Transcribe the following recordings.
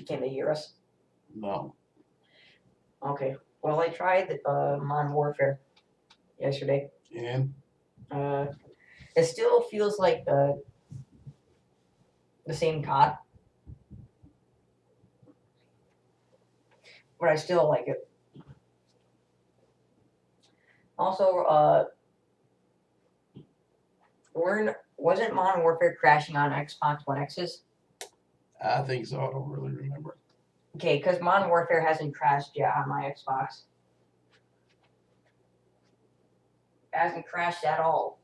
Can they hear us? No. Okay. Well, I tried Modern Warfare yesterday. And Uh, it still feels like the same COD, but I still like it. Also, wasn't Modern Warfare crashing on Xbox One X's? I think so. I don't really remember. Okay, because Modern Warfare hasn't crashed yet on my Xbox. It hasn't crashed at all.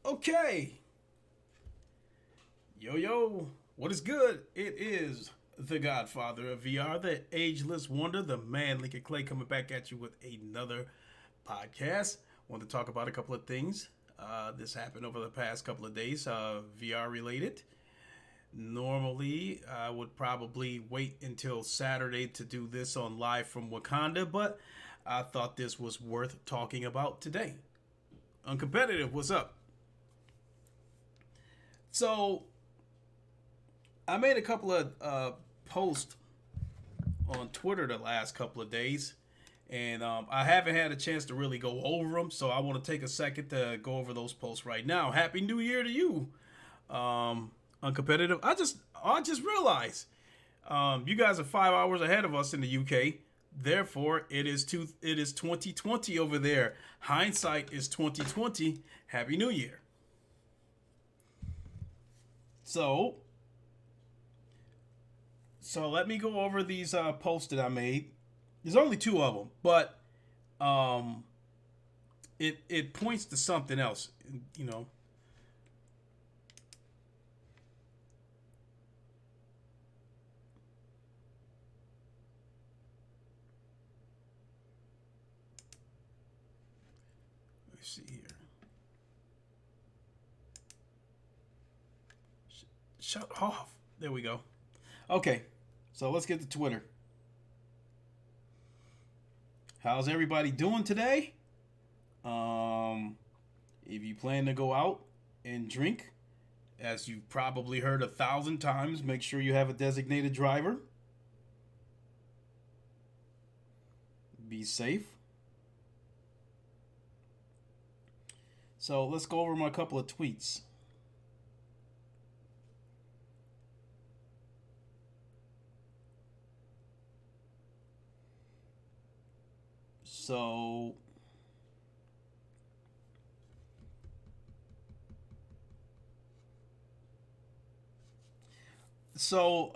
Okay. Yo, yo. What is good? It is the Godfather of VR, the ageless wonder, the man Lincoln Clay coming back at you with another podcast. Want to talk about a couple of things. This happened over the past couple of days, VR related. Normally, I would probably wait until Saturday to do this on live from Wakanda, but I thought this was worth talking about today. Uncompetitive, what's up? So, I made a couple of posts on Twitter the last couple of days, and I haven't had a chance to really go over them. So I want to take a second to go over those posts right now. Happy New Year to you, uncompetitive. I just realized you guys are 5 hours ahead of us in the UK. Therefore, it is 2020 over there. Hindsight is 2020. Happy New Year. So So let me go over these posts that I made. There's only two of them, but um, it points to something else. You know, let's see here. Shut off. There we go. Okay, so let's get to Twitter. How's everybody doing today? Um, if you plan to go out and drink, as you've probably heard 1,000 times, make sure you have a designated driver. Be safe. So let's go over my couple of tweets. So so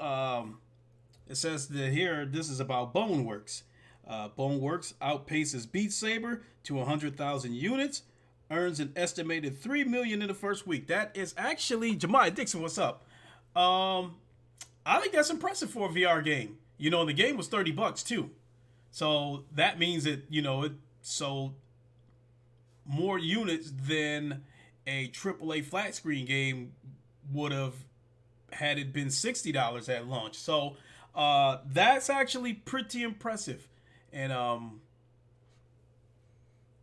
it says that here this is about Boneworks. Boneworks outpaces Beat Saber to 100,000 units, earns an estimated 3 million in the first week. That is actually Jemiah Dixon. What's up? Um, I think that's impressive for a VR game. You know, the game was $30 too, so that means that it sold more units than a AAA flat screen game would have had it been $60 at launch. So that's actually pretty impressive, and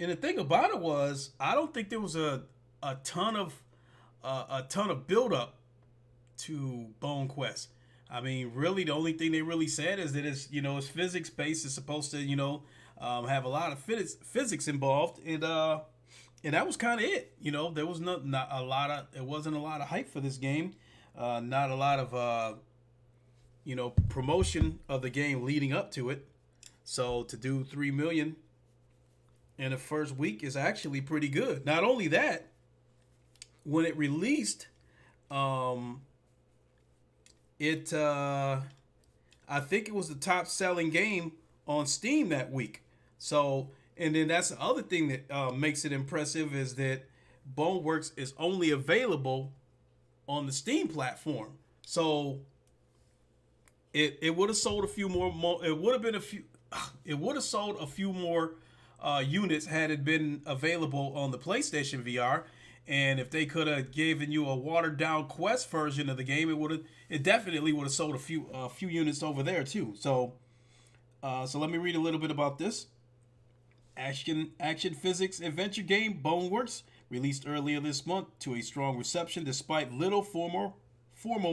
And the thing about it was, I don't think there was a ton of build up to Bone Quest. I mean, really, the only thing they really said is that it's physics based. It's supposed to have a lot of physics involved, and that was kind of it. There was not a lot of it wasn't a lot of hype for this game, not a lot of promotion of the game leading up to it. So to do 3 million in the first week is actually pretty good. Not only that, when it released, I think it was the top selling game on Steam that week. So, and then that's the other thing that makes it impressive is that Boneworks is only available on the Steam platform. So it would have sold a few more. It would have been a few. It would have sold a few more units had it been available on the PlayStation VR. And if they could have given you a watered down Quest version of the game, it definitely would have sold a few units over there too. So let me read a little bit about this. Action physics adventure game Boneworks released earlier this month to a strong reception despite little formal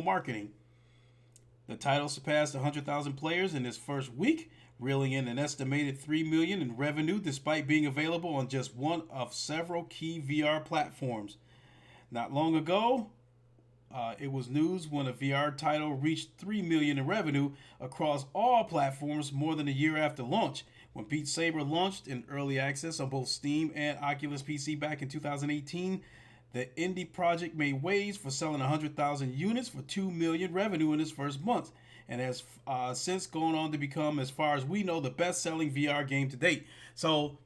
marketing. The title surpassed 100,000 players in its first week, reeling in an estimated $3 million in revenue despite being available on just one of several key VR platforms. Not long ago, it was news when a VR title reached $3 million in revenue across all platforms more than a year after launch. When Beat Saber launched in early access on both Steam and Oculus PC back in 2018, the indie project made waves for selling 100,000 units for $2 million revenue in its first month, and has since gone on to become, as far as we know, the best-selling VR game to date. So,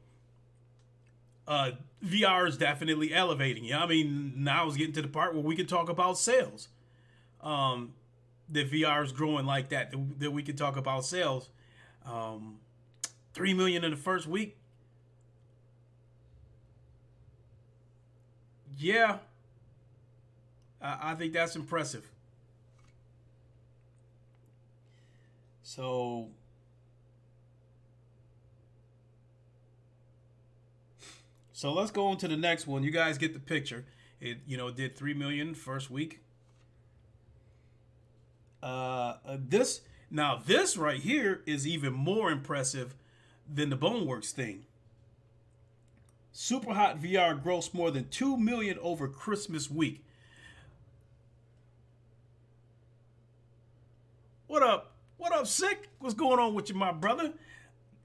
VR is definitely elevating. I mean, now it's getting to the part where we can talk about sales. That VR is growing like that we can talk about sales. 3 million in the first week. Yeah, I think that's impressive. So let's go on to the next one. You guys get the picture. It did 3 million first week. This right here is even more impressive than the Boneworks thing. Superhot VR grossed more than 2 million over Christmas week. What up? What up, Sick? What's going on with you, my brother?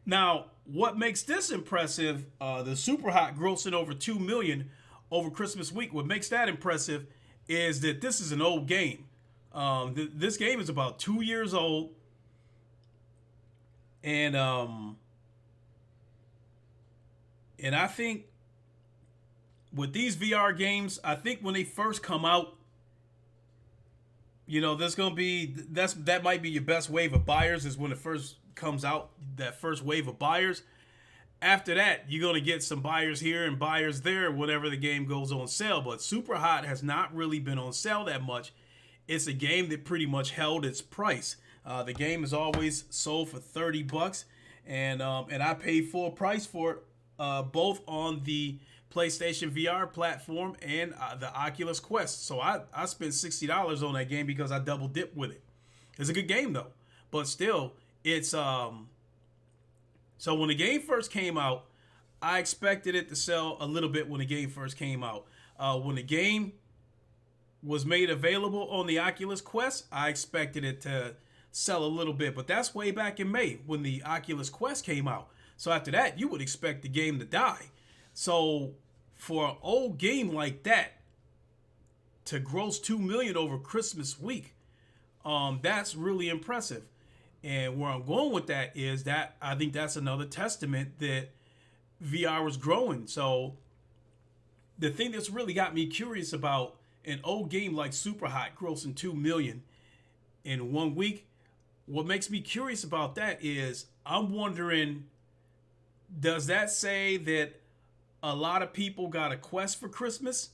Now, what makes this impressive, the Superhot grossing over 2 million over Christmas week, what makes that impressive is that this is an old game. This game is about 2 years old. And I think with these VR games, I think when they first come out, there's gonna be that might be your best wave of buyers is when it first comes out, that first wave of buyers. After that, you're gonna get some buyers here and buyers there whenever the game goes on sale. But Superhot has not really been on sale that much. It's a game that pretty much held its price. The game is always sold for $30, and I paid full price for it, both on the PlayStation VR platform and the Oculus Quest. So I spent $60 on that game because I double dipped with it. It's a good game though, but still, it's so when the game first came out, I expected it to sell a little bit when the game first came out. When the game was made available on the Oculus Quest, I expected it to sell a little bit, but that's way back in May when the Oculus Quest came out. So after that, you would expect the game to die. So for an old game like that to gross 2 million over Christmas week, that's really impressive. And where I'm going with that is that I think that's another testament that VR is growing. So the thing that's really got me curious about an old game like Superhot grossing 2 million in 1 week, what makes me curious about that is I'm wondering, does that say that a lot of people got a Quest for Christmas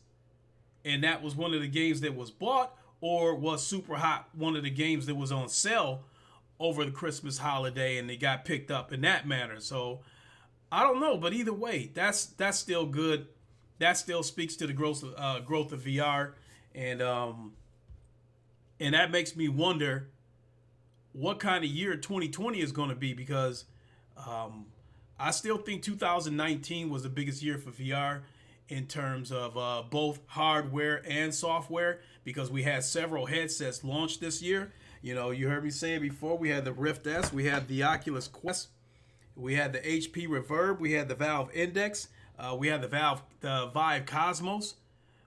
and that was one of the games that was bought, or was Superhot one of the games that was on sale over the Christmas holiday and they got picked up in that manner? So I don't know, but either way, that's still good. That still speaks to the growth of VR, and that makes me wonder what kind of year 2020 is going to be, because I still think 2019 was the biggest year for VR in terms of both hardware and software, because we had several headsets launched this year. You know, you heard me say it before. We had the Rift S, we had the Oculus Quest, we had the HP Reverb, we had the Valve Index, we had the Vive Cosmos,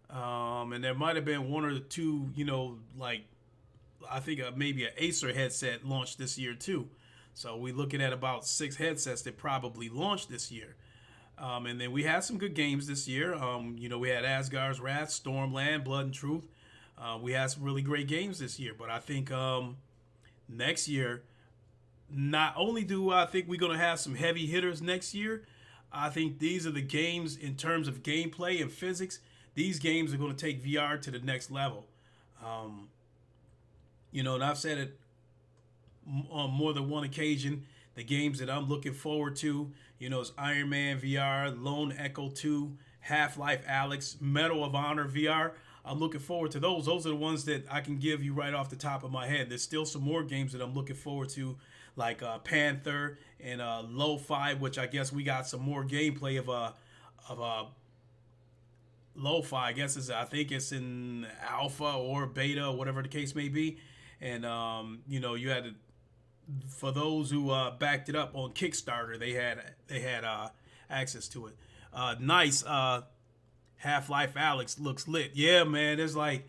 and there might have been one or two, you know, like I think maybe an Acer headset launched this year too. So we're looking at about 6 headsets that probably launched this year. And then we had some good games this year. You know, we had Asgard's Wrath, Stormland, Blood and Truth. We had some really great games this year. But I think next year, not only do I think we're going to have some heavy hitters next year, I think these are the games in terms of gameplay and physics. These games are going to take VR to the next level. You know, and I've said it on more than one occasion. The games that I'm looking forward to, you know, is Iron Man VR, Lone Echo 2, Half-Life Alyx, Medal of Honor VR. I'm looking forward to those. Those are the ones that I can give you right off the top of my head. There's still some more games that I'm looking forward to, like Panther and Lo-Fi, which I guess we got some more gameplay of Lo-Fi. I think it's in alpha or beta, or whatever the case may be. And you know, you had to, for those who backed it up on Kickstarter, they had access to it. Nice. Half-Life Alyx looks lit. Yeah, man. It's like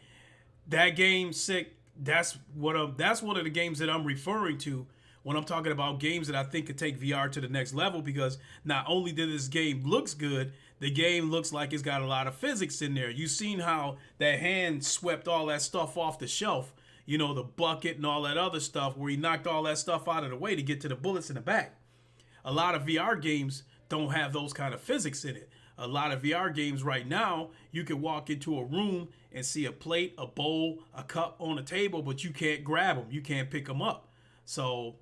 that game sick. That's one of the games that I'm referring to when I'm talking about games that I think could take VR to the next level, because not only did this game looks good, the game looks like it's got a lot of physics in there. You've seen how that hand swept all that stuff off the shelf, you know, the bucket and all that other stuff, where he knocked all that stuff out of the way to get to the bullets in the back. A lot of VR games don't have those kind of physics in it. A lot of VR games right now, you can walk into a room and see a plate, a bowl, a cup on a table, but you can't grab them. You can't pick them up. So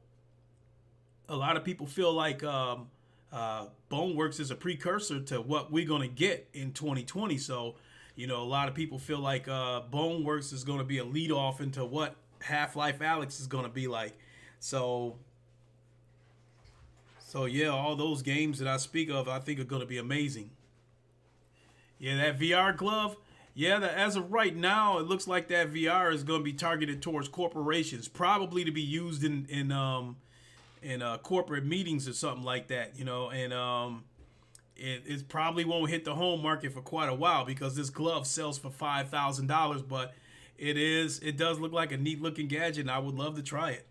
a lot of people feel like Boneworks is a precursor to what we're going to get in 2020. So, you know, a lot of people feel like Boneworks is going to be a lead off into what Half-Life Alyx is going to be like. So yeah, all those games that I speak of, I think are going to be amazing. Yeah, that VR glove. Yeah, as of right now, it looks like that VR is going to be targeted towards corporations, probably to be used in corporate meetings or something like that, you know. And it probably won't hit the home market for quite a while, because this glove sells for $5,000. But it does look like a neat looking gadget, and I would love to try it.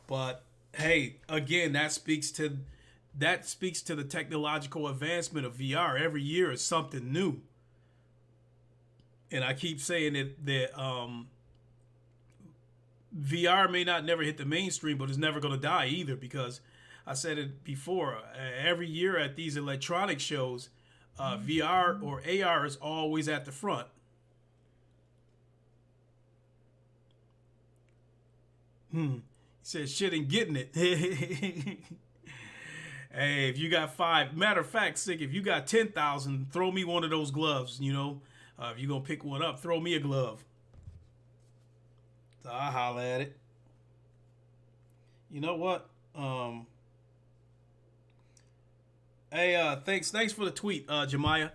But hey, again, that speaks to the technological advancement of VR. Every year is something new. And I keep saying that VR may not never hit the mainstream, but it's never going to die either, because I said it before, every year at these electronic shows, VR or AR is always at the front. He said shit and getting it. Hey, if you got 5, matter of fact, sick, if you got 10,000, throw me one of those gloves, you know. If you're going to pick one up, throw me a glove. So I'll holler at it. You know what? Hey, thanks for the tweet, Jemiah.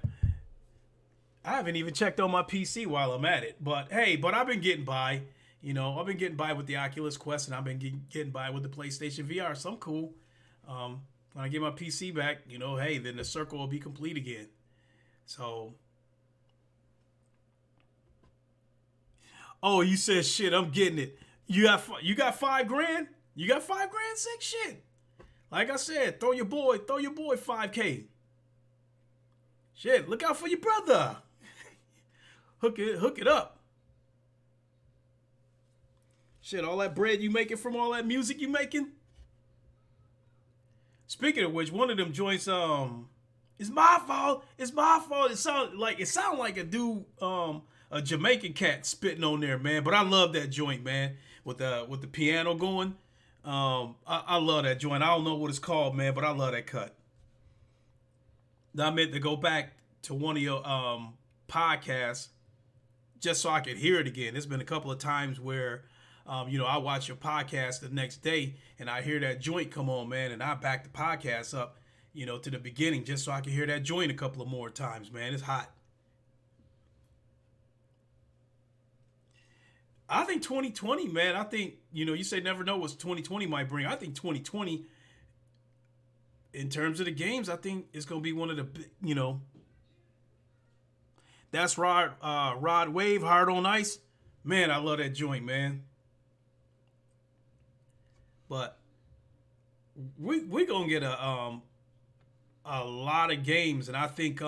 I haven't even checked on my PC while I'm at it. But hey, I've been getting by. You know, I've been getting by with the Oculus Quest, and I've been getting by with the PlayStation VR. So I'm cool. When I get my PC back, you know, hey, then the circle will be complete again. So, oh, you said shit. I'm getting it. You got $5,000? You got $5,000? Sick shit. Like I said, throw your boy $5K. Shit, look out for your brother. Hook it up. Shit, all that bread you making from all that music you making. Speaking of which, one of them joints, it's my fault. It sound like a dude, a Jamaican cat spitting on there, man. But I love that joint, man, with the piano going. I love that joint. I don't know what it's called, man, but I love that cut. I meant to go back to one of your podcasts just so I could hear it again. There's been a couple of times where, I watch your podcast the next day and I hear that joint come on, man, and I back the podcast up, to the beginning just so I can hear that joint a couple of more times, man. It's hot. I think 2020, man. I think you say never know what 2020 might bring. I think 2020, in terms of the games, I think it's gonna be one of the that's Rod Wave Hard on Ice. Man, I love that joint, man. But we gonna get a lot of games, and I think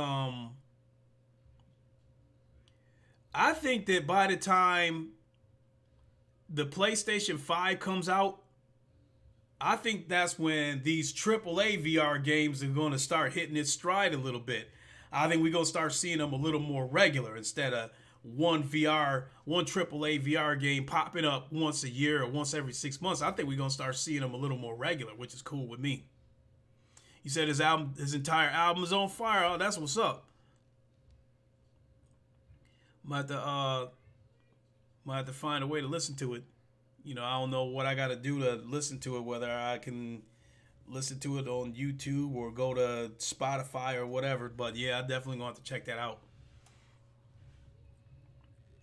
that by the time the PlayStation 5 comes out, I think that's when these AAA VR games are going to start hitting its stride a little bit. I think we're going to start seeing them a little more regular instead of one AAA VR game popping up once a year or once every 6 months. I think we're going to start seeing them a little more regular, which is cool with me. He said his entire album is on fire. Oh, that's what's up. Might have to find a way to listen to it. I don't know what I got to do to listen to it, whether I can listen to it on YouTube or go to Spotify or whatever. But yeah, I definitely going to have to check that out.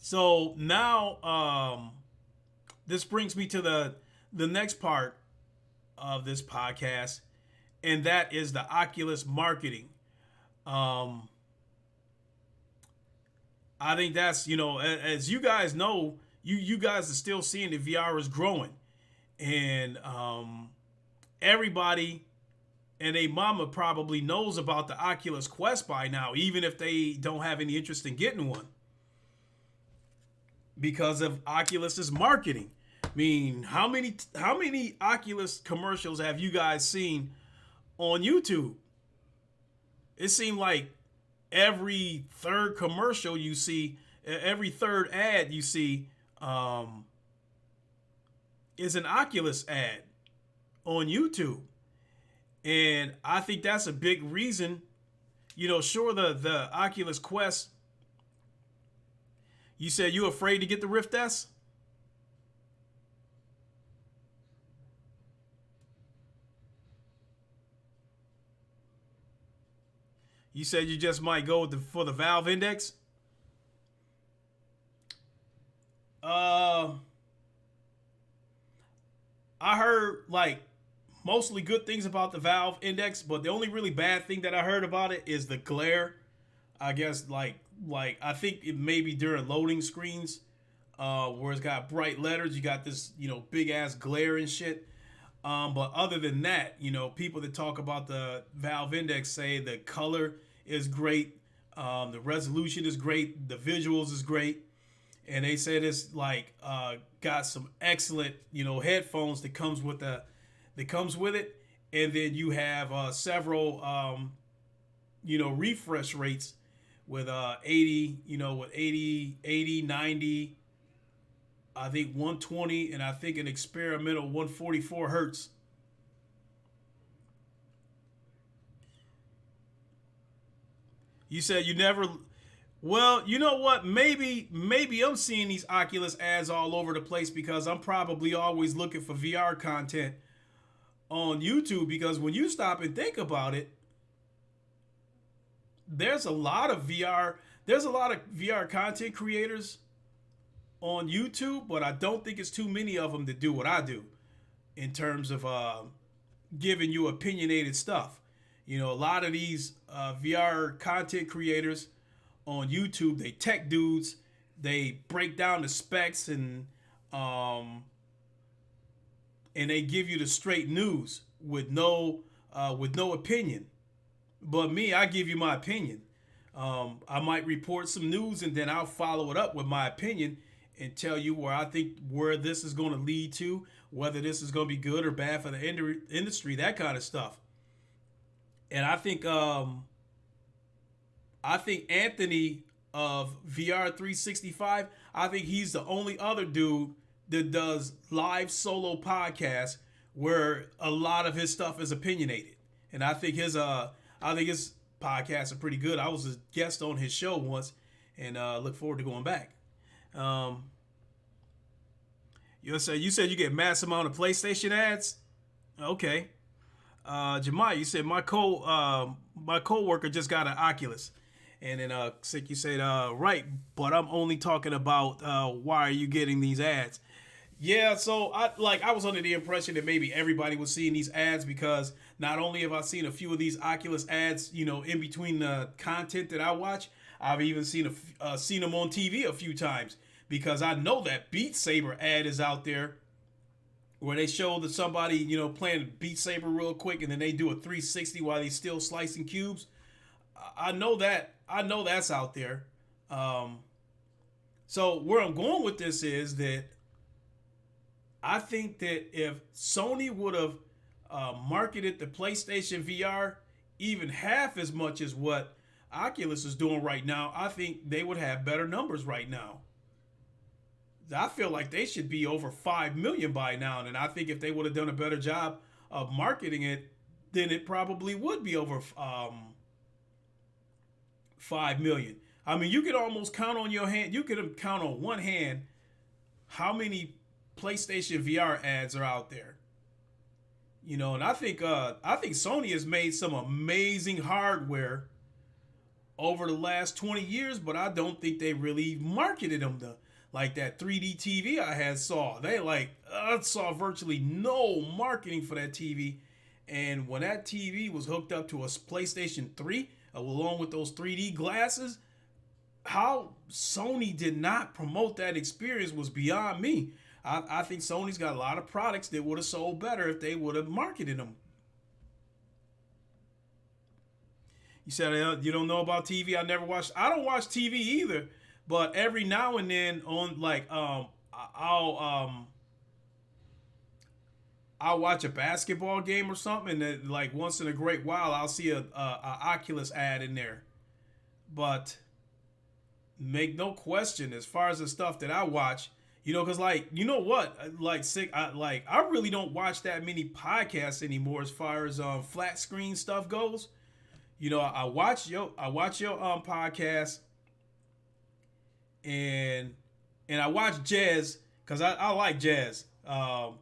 So now this brings me to the next part of this podcast, and that is the Oculus marketing. I think that's, as you guys know, you guys are still seeing the VR is growing. And everybody and a mama probably knows about the Oculus Quest by now, even if they don't have any interest in getting one. Because of Oculus's marketing. I mean, how many Oculus commercials have you guys seen on YouTube? It seemed like every third commercial you see, every third ad you see, is an Oculus ad on YouTube. And I think that's a big reason. Sure, the Oculus Quest, you said you afraid to get the Rift S? You said you just might go for the Valve Index? I heard mostly good things about the Valve Index, but the only really bad thing that I heard about it is the glare. I guess like I think it may be during loading screens, where it's got bright letters, you got this big ass glare and shit. But other than that, people that talk about the Valve Index say the color is great, the resolution is great, the visuals is great, and they say this got some excellent headphones that comes with it, and then you have several refresh rates with 80, with 80, 90. I think 120, and I think an experimental 144 hertz. You said you never. Well, you know what? Maybe I'm seeing these Oculus ads all over the place because I'm probably always looking for VR content on YouTube. Because when you stop and think about it, there's a lot of VR content creators on YouTube, but I don't think it's too many of them that do what I do in terms of giving you opinionated stuff. A lot of these VR content creators on YouTube, they tech dudes, they break down the specs and they give you the straight news with no opinion. But me, I give you my opinion. I might report some news and then I'll follow it up with my opinion and tell you where this is going to lead to, whether this is going to be good or bad for the industry, that kind of stuff. And I think Anthony of VR 365, I think he's the only other dude that does live solo podcasts where a lot of his stuff is opinionated, and I think his podcasts are pretty good. I was a guest on his show once, and look forward to going back. Um, you said you get mass amount of PlayStation ads. Okay. Jemai, you said my coworker just got an Oculus, and then Sick, you said right, but I'm only talking about why are you getting these ads? Yeah, so I was under the impression that maybe everybody was seeing these ads because not only have I seen a few of these Oculus ads, in between the content that I watch, I've even seen them on TV a few times because I know that Beat Saber ad is out there where they show that somebody, playing Beat Saber real quick and then they do a 360 while they still slicing cubes. I know that. I know that's out there. So where I'm going with this is that I think that if Sony would have marketed the PlayStation VR even half as much as what Oculus is doing right now, I think they would have better numbers right now. I feel like they should be over 5 million by now, and I think if they would have done a better job of marketing it, then it probably would be over 5 million. I mean, you could almost count on your hand. You could count on one hand how many PlayStation VR ads are out there. And I think Sony has made some amazing hardware over the last 20 years, but I don't think they really marketed them like that 3D TV I saw. I saw virtually no marketing for that TV. And when that TV was hooked up to a PlayStation 3, along with those 3D glasses, how Sony did not promote that experience was beyond me. I think Sony's got a lot of products that would have sold better if they would have marketed them. You said you don't know about TV. I don't watch TV either. But every now and then I'll watch a basketball game or something, and then, once in a great while I'll see a Oculus ad in there. But make no question, as far as the stuff that I watch, because I really don't watch that many podcasts anymore as far as flat screen stuff goes. I watch your podcast. And I watch jazz because I like jazz. I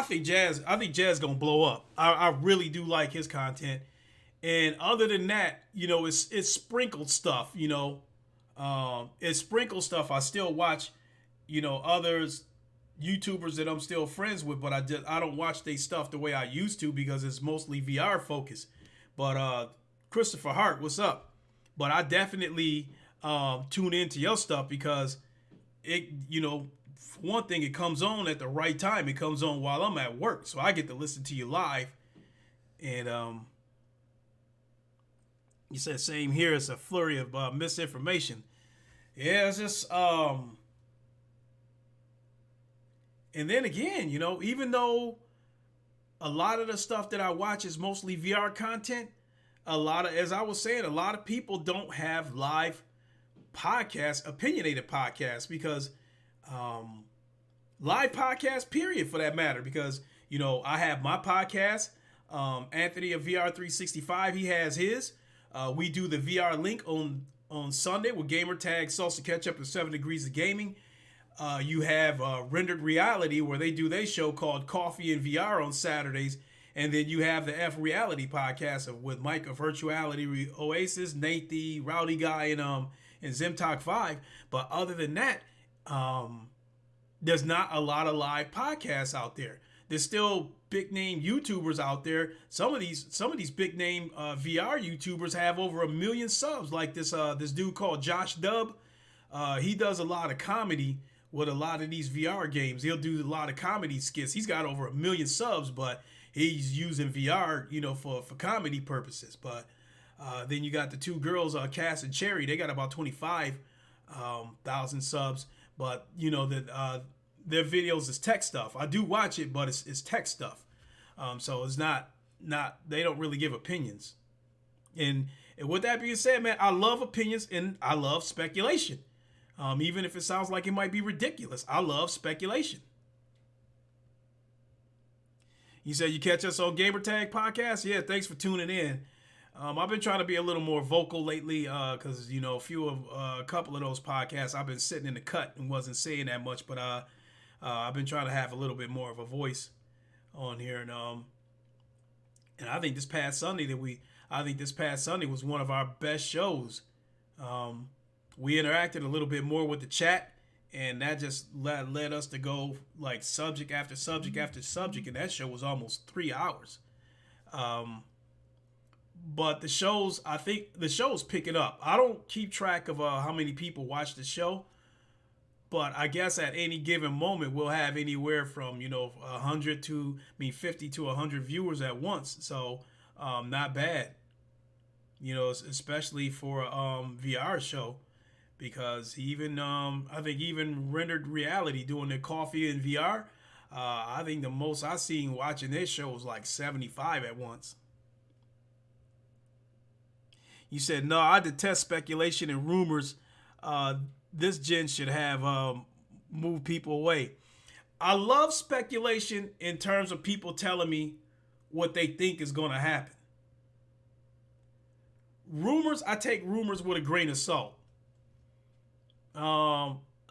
think jazz gonna blow up. I really do like his content. And other than that, it's sprinkled stuff. It's sprinkled stuff. I still watch, others YouTubers that I'm still friends with, but I don't watch their stuff the way I used to because it's mostly VR focused. But Christopher Hart, what's up? But I definitely tune into your stuff because it, for one thing, it comes on at the right time. It comes on while I'm at work, so I get to listen to you live. And you said same here. It's a flurry of misinformation. Yeah, it's just and then again, even though a lot of the stuff that I watch is mostly VR content, as I was saying, a lot of people don't have live podcasts, opinionated podcasts, because live podcasts, period, for that matter, because, I have my podcast, Anthony of VR365, he has his. We do the VR link on Sunday with Gamer Tag, Salsa Ketchup, and 7 Degrees of Gaming. You have Rendered Reality, where they do their show called Coffee and VR on Saturdays. And then you have the F Reality podcast with Mike of Virtuality Oasis, Nate the Rowdy Guy, and Zimtalk 5. But other than that, there's not a lot of live podcasts out there. There's still big name YouTubers out there. Some of these big name VR YouTubers have over 1 million subs. Like this dude called Josh Dub. He does a lot of comedy with a lot of these VR games. He'll do a lot of comedy skits. He's got over 1 million subs, but he's using VR, for comedy purposes. But then you got the two girls, Cass and Cherry. They got about 25,000 subs. But their videos is tech stuff. I do watch it, but it's tech stuff. So it's not they don't really give opinions. And with that being said, man, I love opinions and I love speculation. Even if it sounds like it might be ridiculous, I love speculation. You said you catch us on Gamertag Podcast? Yeah, thanks for tuning in. I've been trying to be a little more vocal lately because, a couple of those podcasts, I've been sitting in the cut and wasn't saying that much. But I've been trying to have a little bit more of a voice on here. And I think this past Sunday was one of our best shows. We interacted a little bit more with the chat, and that just led us to go like subject after subject after subject, and that show was almost 3 hours. But I think the show's picking up. I don't keep track of how many people watch the show, but I guess at any given moment we'll have anywhere from 50 to 100 viewers at once. So not bad, especially for a VR show. Because I think even Rendered Reality doing the coffee in VR, I think the most I seen watching this show was like 75 at once. You said, no, I detest speculation and rumors. This gen should have moved people away. I love speculation in terms of people telling me what they think is going to happen. Rumors, I take rumors with a grain of salt.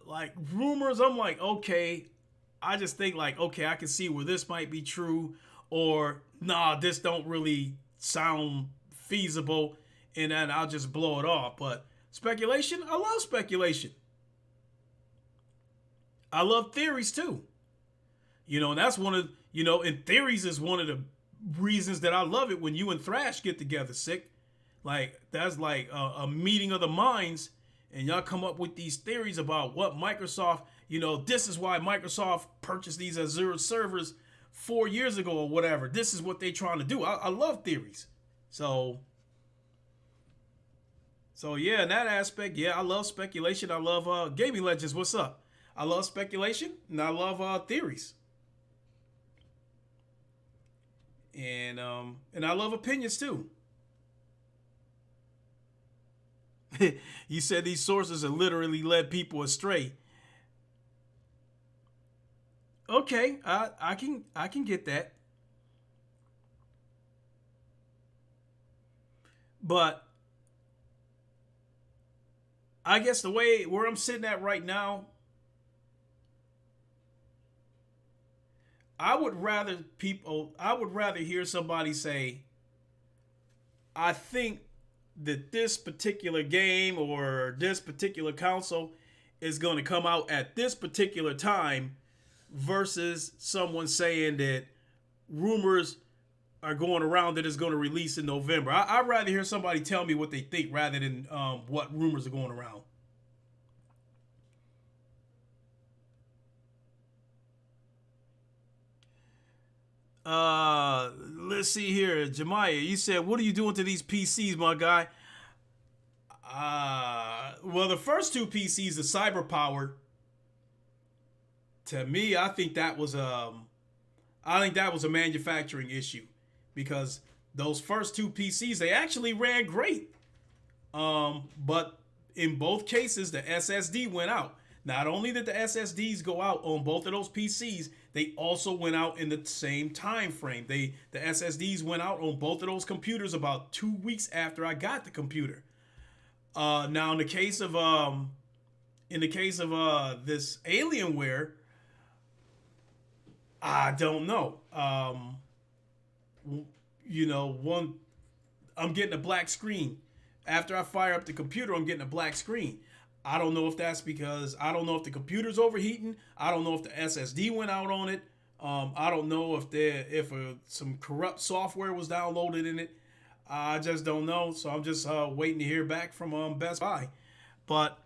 Like rumors, I'm like, okay, I just think like, okay, I can see where this might be true, or nah, this don't really sound feasible, and then I'll just blow it off. But speculation, I love speculation. I love theories too. And that's one of, and theories is one of the reasons that I love it when you and Thrash get together, sick. Like, that's like a meeting of the minds. And y'all come up with these theories about what Microsoft, this is why Microsoft purchased these Azure servers 4 years ago or whatever. This is what they're trying to do. I love theories. So yeah, in that aspect, yeah, I love speculation. I love gaming legends. What's up? I love speculation and I love theories. And I love opinions too. You said these sources have literally led people astray. Okay, I can get that. But I guess the way where I'm sitting at right now, I would rather hear somebody say, I think that this particular game or this particular console is going to come out at this particular time, versus someone saying that rumors are going around that it's going to release in November. I'd rather hear somebody tell me what they think rather than what rumors are going around. Let's see here. Jemiah, you said, what are you doing to these PCs, my guy? Well, the first two PCs, the cyber powered, to me, I think that was a manufacturing issue, because those first two PCs, they actually ran great. But in both cases, the SSD went out. Not only did the SSDs go out on both of those PCs, they also went out in the same time frame. The SSDs went out on both of those computers about 2 weeks after I got the computer. Now in the case of this Alienware, I don't know. I'm getting a black screen. After I fire up the computer, I'm getting a black screen. I don't know if that's because I don't know if the computer's overheating. I don't know if the SSD went out on it. I don't know if some corrupt software was downloaded in it. I just don't know. So I'm just waiting to hear back from Best Buy. But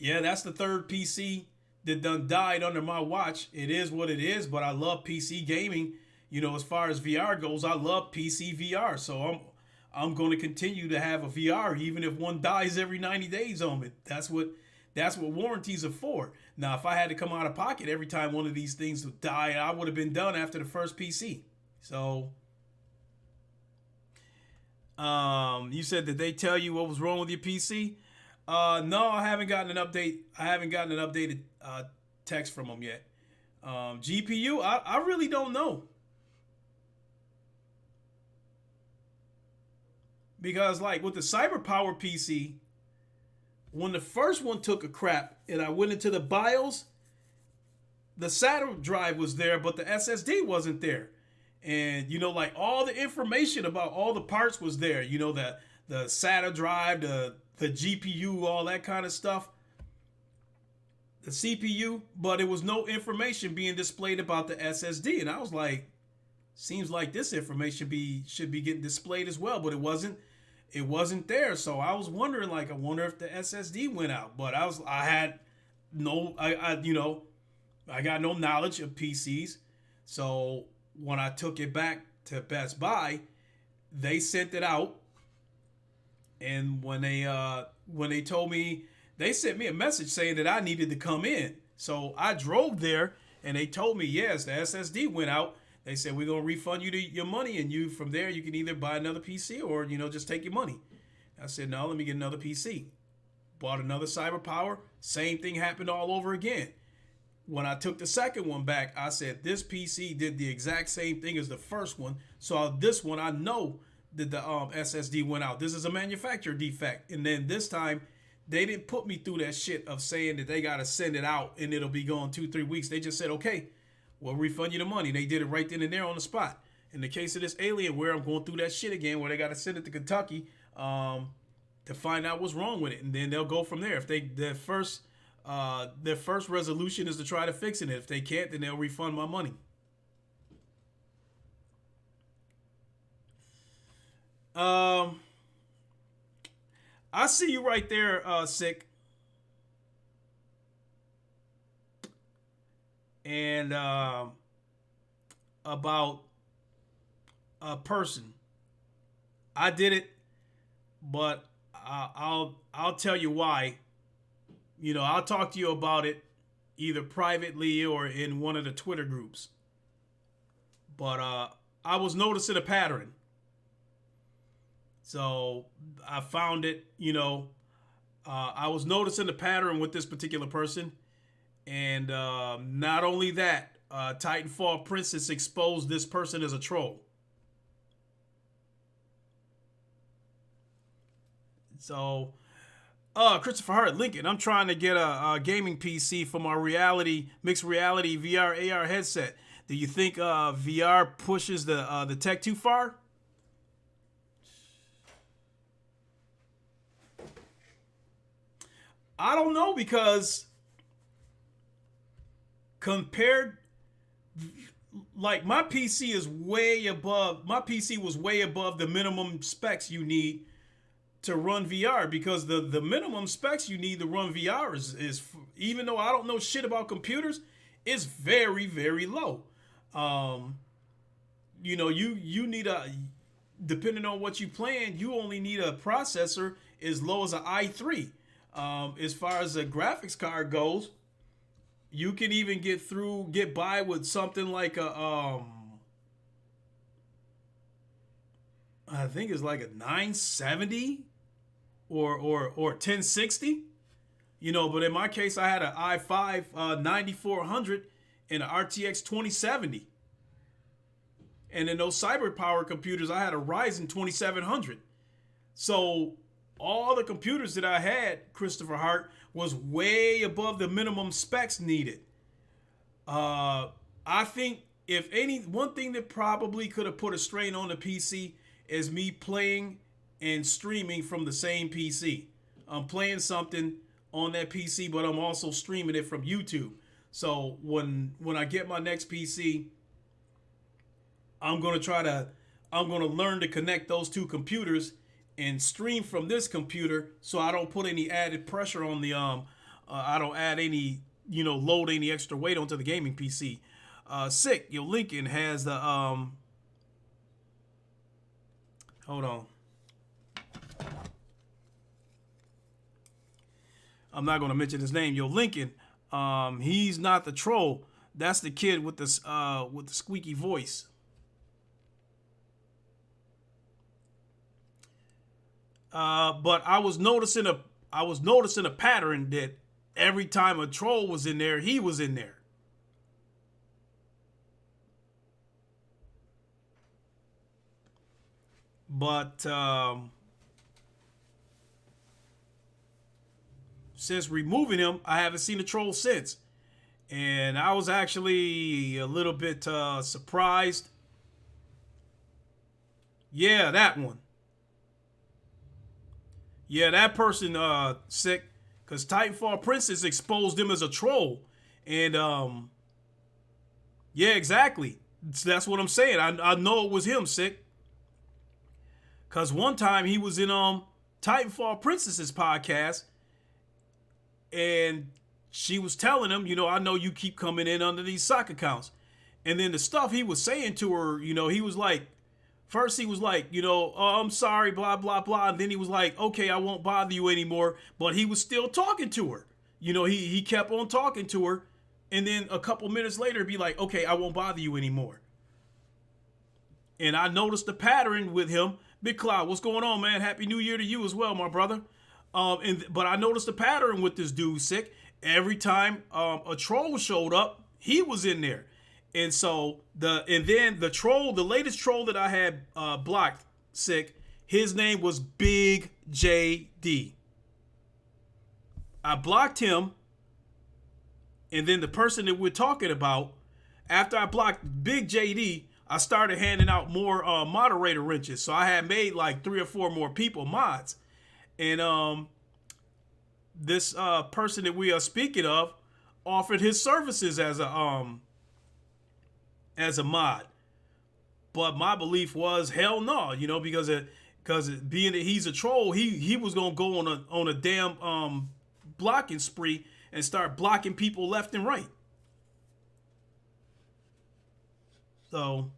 yeah, that's the third PC that done died under my watch. It is what it is, but I love PC gaming. As far as VR goes, I love PC VR. So I'm going to continue to have a VR even if one dies every 90 days on it. That's what warranties are for. Now, if I had to come out of pocket every time one of these things would die, I would have been done after the first PC. So, you said that they tell you what was wrong with your PC? No, I haven't gotten an update. I haven't gotten an updated text from them yet. GPU, I really don't know. Because like with the CyberPower PC, when the first one took a crap and I went into the BIOS, the SATA drive was there, but the SSD wasn't there. And like all the information about all the parts was there. The SATA drive, the GPU, all that kind of stuff, the CPU, but it was no information being displayed about the SSD. And I was like, seems like this information should be getting displayed as well, but it wasn't. It wasn't there. So I was wondering, like, I wonder if the SSD went out. But I had no, I got no knowledge of PCs. So when I took it back to Best Buy, they sent it out. And when they told me, they sent me a message saying that I needed to come in. So I drove there and they told me, yes, the SSD went out. They said, we're going to refund you your money, and from there you can either buy another PC or, just take your money. I said, no, let me get another PC. Bought another CyberPower. Same thing happened all over again. When I took the second one back, I said, this PC did the exact same thing as the first one. So this one, I know that the SSD went out. This is a manufacturer defect. And then this time, they didn't put me through that shit of saying that they got to send it out and it'll be gone 2-3 weeks. They just said, okay, we'll refund you the money. They did it right then and there on the spot. In the case of this Alienware, I'm going through that shit again where they got to send it to Kentucky to find out what's wrong with it. And then they'll go from there. If their first resolution is to try to fix it. If they can't, then they'll refund my money. I see you right there, Sick. And about a person. I did it, but I'll tell you why. I'll talk to you about it either privately or in one of the Twitter groups. But I was noticing a pattern. So I found it, I was noticing the pattern with this particular person. And not only that, Titanfall Princess exposed this person as a troll. So, Christopher Hart, Lincoln, I'm trying to get a gaming PC for my mixed reality VR AR headset. Do you think VR pushes the tech too far? I don't know, because compared, like, my PC was way above the minimum specs you need to run VR, because the minimum specs you need to run VR is even though I don't know shit about computers, is very, very low. You need depending on what you plan, you only need a processor as low as an i3. As far as the graphics card goes, you can even get by with something like I think it's like a 970 or 1060. But in my case, I had an i5 9400 and an RTX 2070. And in those CyberPower computers, I had a Ryzen 2700. So all the computers that I had, Christopher Hart, was way above the minimum specs needed. I think one thing that probably could have put a strain on the PC is me playing and streaming from the same PC. I'm playing something on that PC, but I'm also streaming it from YouTube. So when I get my next PC, I'm gonna learn to connect those two computers and stream from this computer, so I don't put any added pressure on the I don't add any, load any extra weight onto the gaming PC. Sick, Lincoln has the hold on. I'm not gonna mention his name. Lincoln, he's not the troll. That's the kid with the squeaky voice. But I was noticing a pattern that every time a troll was in there, he was in there. But since removing him, I haven't seen a troll since. And I was actually a little bit surprised. Yeah, that one. Yeah, that person sick. Because Titanfall Princess exposed him as a troll. And yeah, exactly. That's what I'm saying. I know it was him, sick. Because one time he was in Titanfall Princess's podcast, and she was telling him, I know you keep coming in under these sock accounts. And then the stuff he was saying to her, he was like, first he was like, oh, I'm sorry, blah, blah, blah. And then he was like, okay, I won't bother you anymore. But he was still talking to her. He kept on talking to her. And then a couple minutes later, be like, okay, I won't bother you anymore. And I noticed the pattern with him. Big Cloud, what's going on, man? Happy New Year to you as well, my brother. But I noticed the pattern with this dude, sick. Every time a troll showed up, he was in there. And so the latest troll that I had blocked, sick, his name was Big JD. I blocked him, and then the person that we're talking about, after I blocked Big JD, I started handing out more moderator wrenches. So I had made like 3 or 4 more people mods. And this person that we are speaking of offered his services as a mod. But my belief was hell no, because being that he's a troll, he was gonna go on a damn blocking spree and start blocking people left and right. So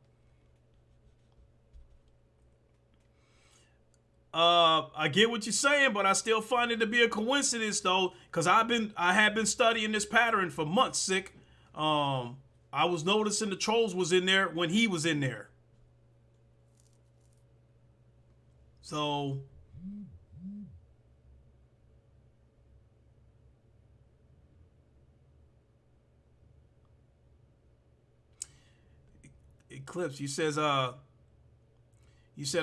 I get what you're saying, but I still find it to be a coincidence though, because I have been studying this pattern for months, sick. I was noticing the trolls was in there when he was in there. So Eclipse, you said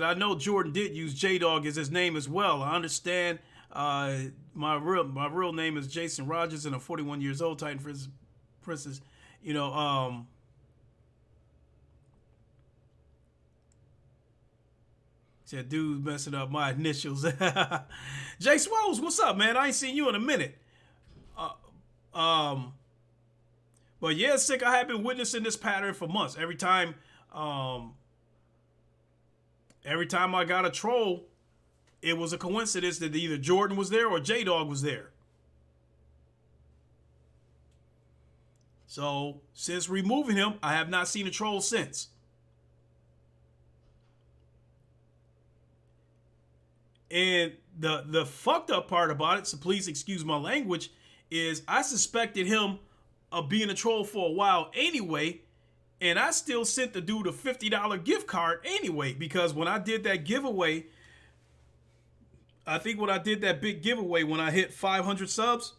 I know Jordan did use J-Dog as his name as well. I understand. My real name is Jason Rogers, and I'm 41 years old. Titan Princess. Said dude messing up my initials. Jay Swolls, what's up, man? I ain't seen you in a minute. But yeah, sick. I have been witnessing this pattern for months. Every time I got a troll, it was a coincidence that either Jordan was there or J-Dog was there. So since removing him, I have not seen a troll since. And the fucked up part about it, so please excuse my language, is I suspected him of being a troll for a while anyway, and I still sent the dude a $50 gift card anyway, because when I did that giveaway, I think when I did that big giveaway when I hit 500 subs,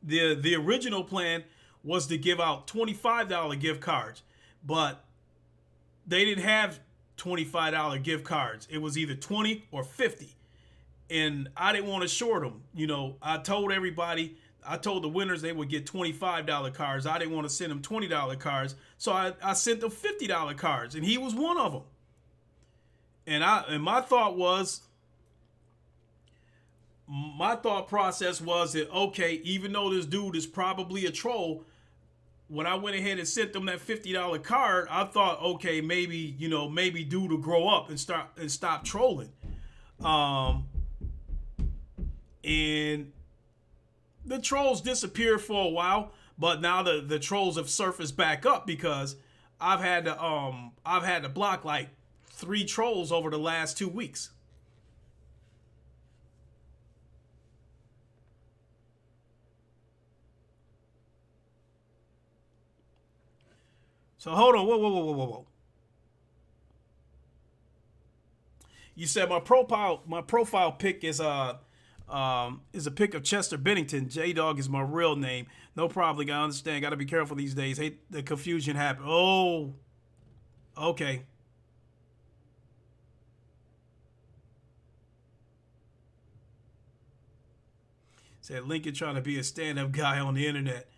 the original plan was to give out $25 gift cards, but they didn't have $25 gift cards. It was either 20 or 50. And I didn't want to short them. I told the winners they would get $25 cards. I didn't want to send them $20 cards. So I sent them $50 cards, and he was one of them. And my thought process was that, okay, even though this dude is probably a troll, when I went ahead and sent them that $50 card, I thought, okay, maybe dude will grow up and stop trolling. And the trolls disappeared for a while, but now the trolls have surfaced back up because I've had to block like 3 trolls over the last 2 weeks. So hold on, whoa. You said my profile pic is a pic of Chester Bennington. J-Dog is my real name. No problem. I understand. Got to be careful these days. Hate the confusion happen. Oh, okay. Said Lincoln trying to be a stand-up guy on the internet.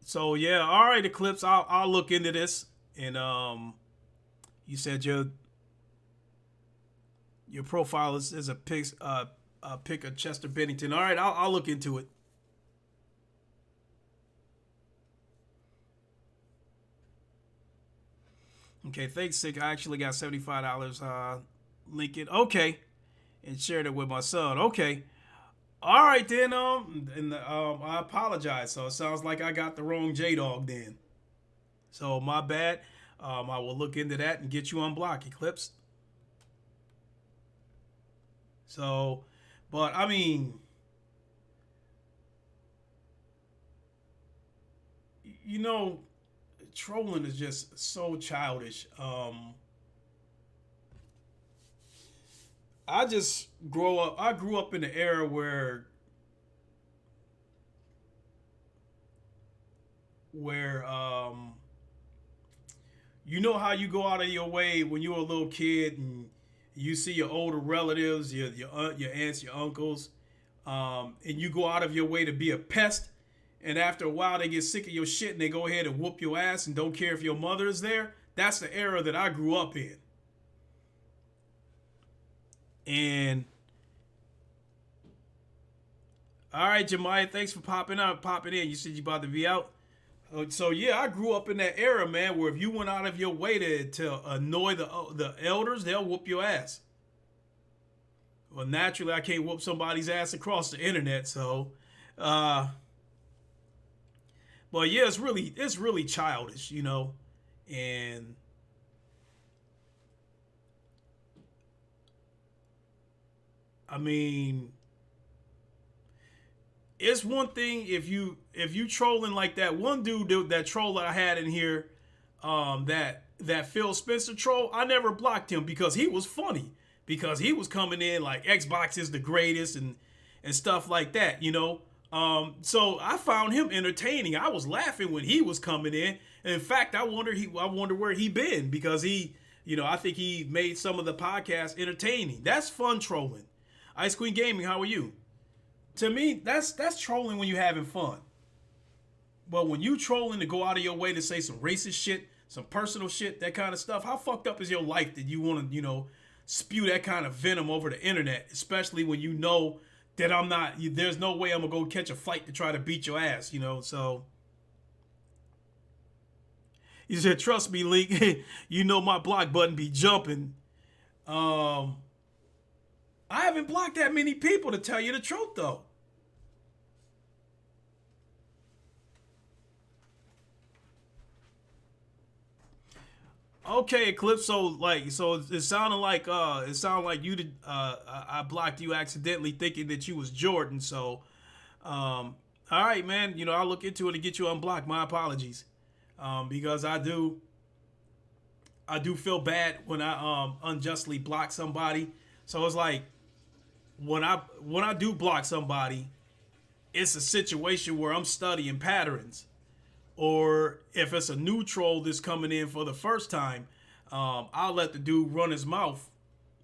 So yeah, all right, Eclipse. I'll look into this. And you said your profile is a pic of Chester Bennington. All right, I'll look into it. Okay, thanks, Sick. I actually got $75. Lincoln. Okay, and shared it with my son. Okay. All right then. I apologize. So it sounds like I got the wrong J Dog then. So my bad. I will look into that and get you unblocked, Eclipse. So, but I mean, you know, trolling is just so childish. I just grow up. I grew up in an era where you know how you go out of your way when you're a little kid and you see your older relatives, your aunts, your uncles, and you go out of your way to be a pest. And after a while, they get sick of your shit and they go ahead and whoop your ass and don't care if your mother is there. That's the era that I grew up in. And all right, Jemiah, thanks for popping in. You said you about to be out. So yeah, I grew up in that era, man, where if you went out of your way to annoy the elders, they'll whoop your ass. Well, naturally, I can't whoop somebody's ass across the internet, so. But yeah, it's really childish, you know, and I mean, it's one thing if you trolling like that one dude that troll that I had in here, that Phil Spencer troll. I never blocked him because he was funny, because he was coming in like Xbox is the greatest and stuff like that, you know. So I found him entertaining. I was laughing when he was coming in. And in fact, I wonder where he been, because he, you know, I think he made some of the podcasts entertaining. That's fun trolling. Ice Queen Gaming, how are you? To me, that's trolling when you're having fun. But when you trolling to go out of your way to say some racist shit, some personal shit, that kind of stuff, how fucked up is your life that you want to, you know, spew that kind of venom over the internet, especially when you know that I'm not, there's no way I'm gonna go catch a flight to try to beat your ass, you know. So he said, trust me, Leak, you know my block button be jumping. I haven't blocked that many people, to tell you the truth, though. Okay, Eclipse. So it sounded like you did. I blocked you accidentally, thinking that you was Jordan. So, all right, man. You know, I'll look into it to get you unblocked. My apologies, because I do feel bad when I unjustly block somebody. So it's like when I do block somebody, it's a situation where I'm studying patterns. Or if it's a new troll that's coming in for the first time, I'll let the dude run his mouth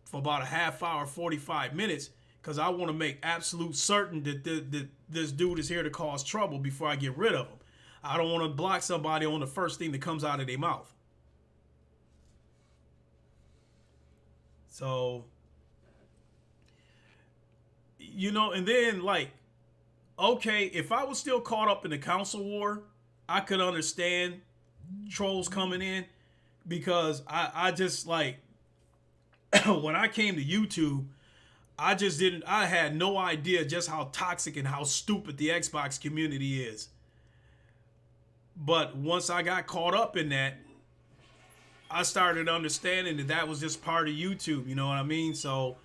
for about a half hour, 45 minutes, because I want to make absolute certain that this dude is here to cause trouble before I get rid of him. I don't want to block somebody on the first thing that comes out of their mouth. So, you know, and then like, okay, if I was still caught up in the council war, I could understand trolls coming in, because I just like when I came to YouTube, I had no idea just how toxic and how stupid the Xbox community is. But once I got caught up in that, I started understanding that was just part of YouTube, you know what I mean? So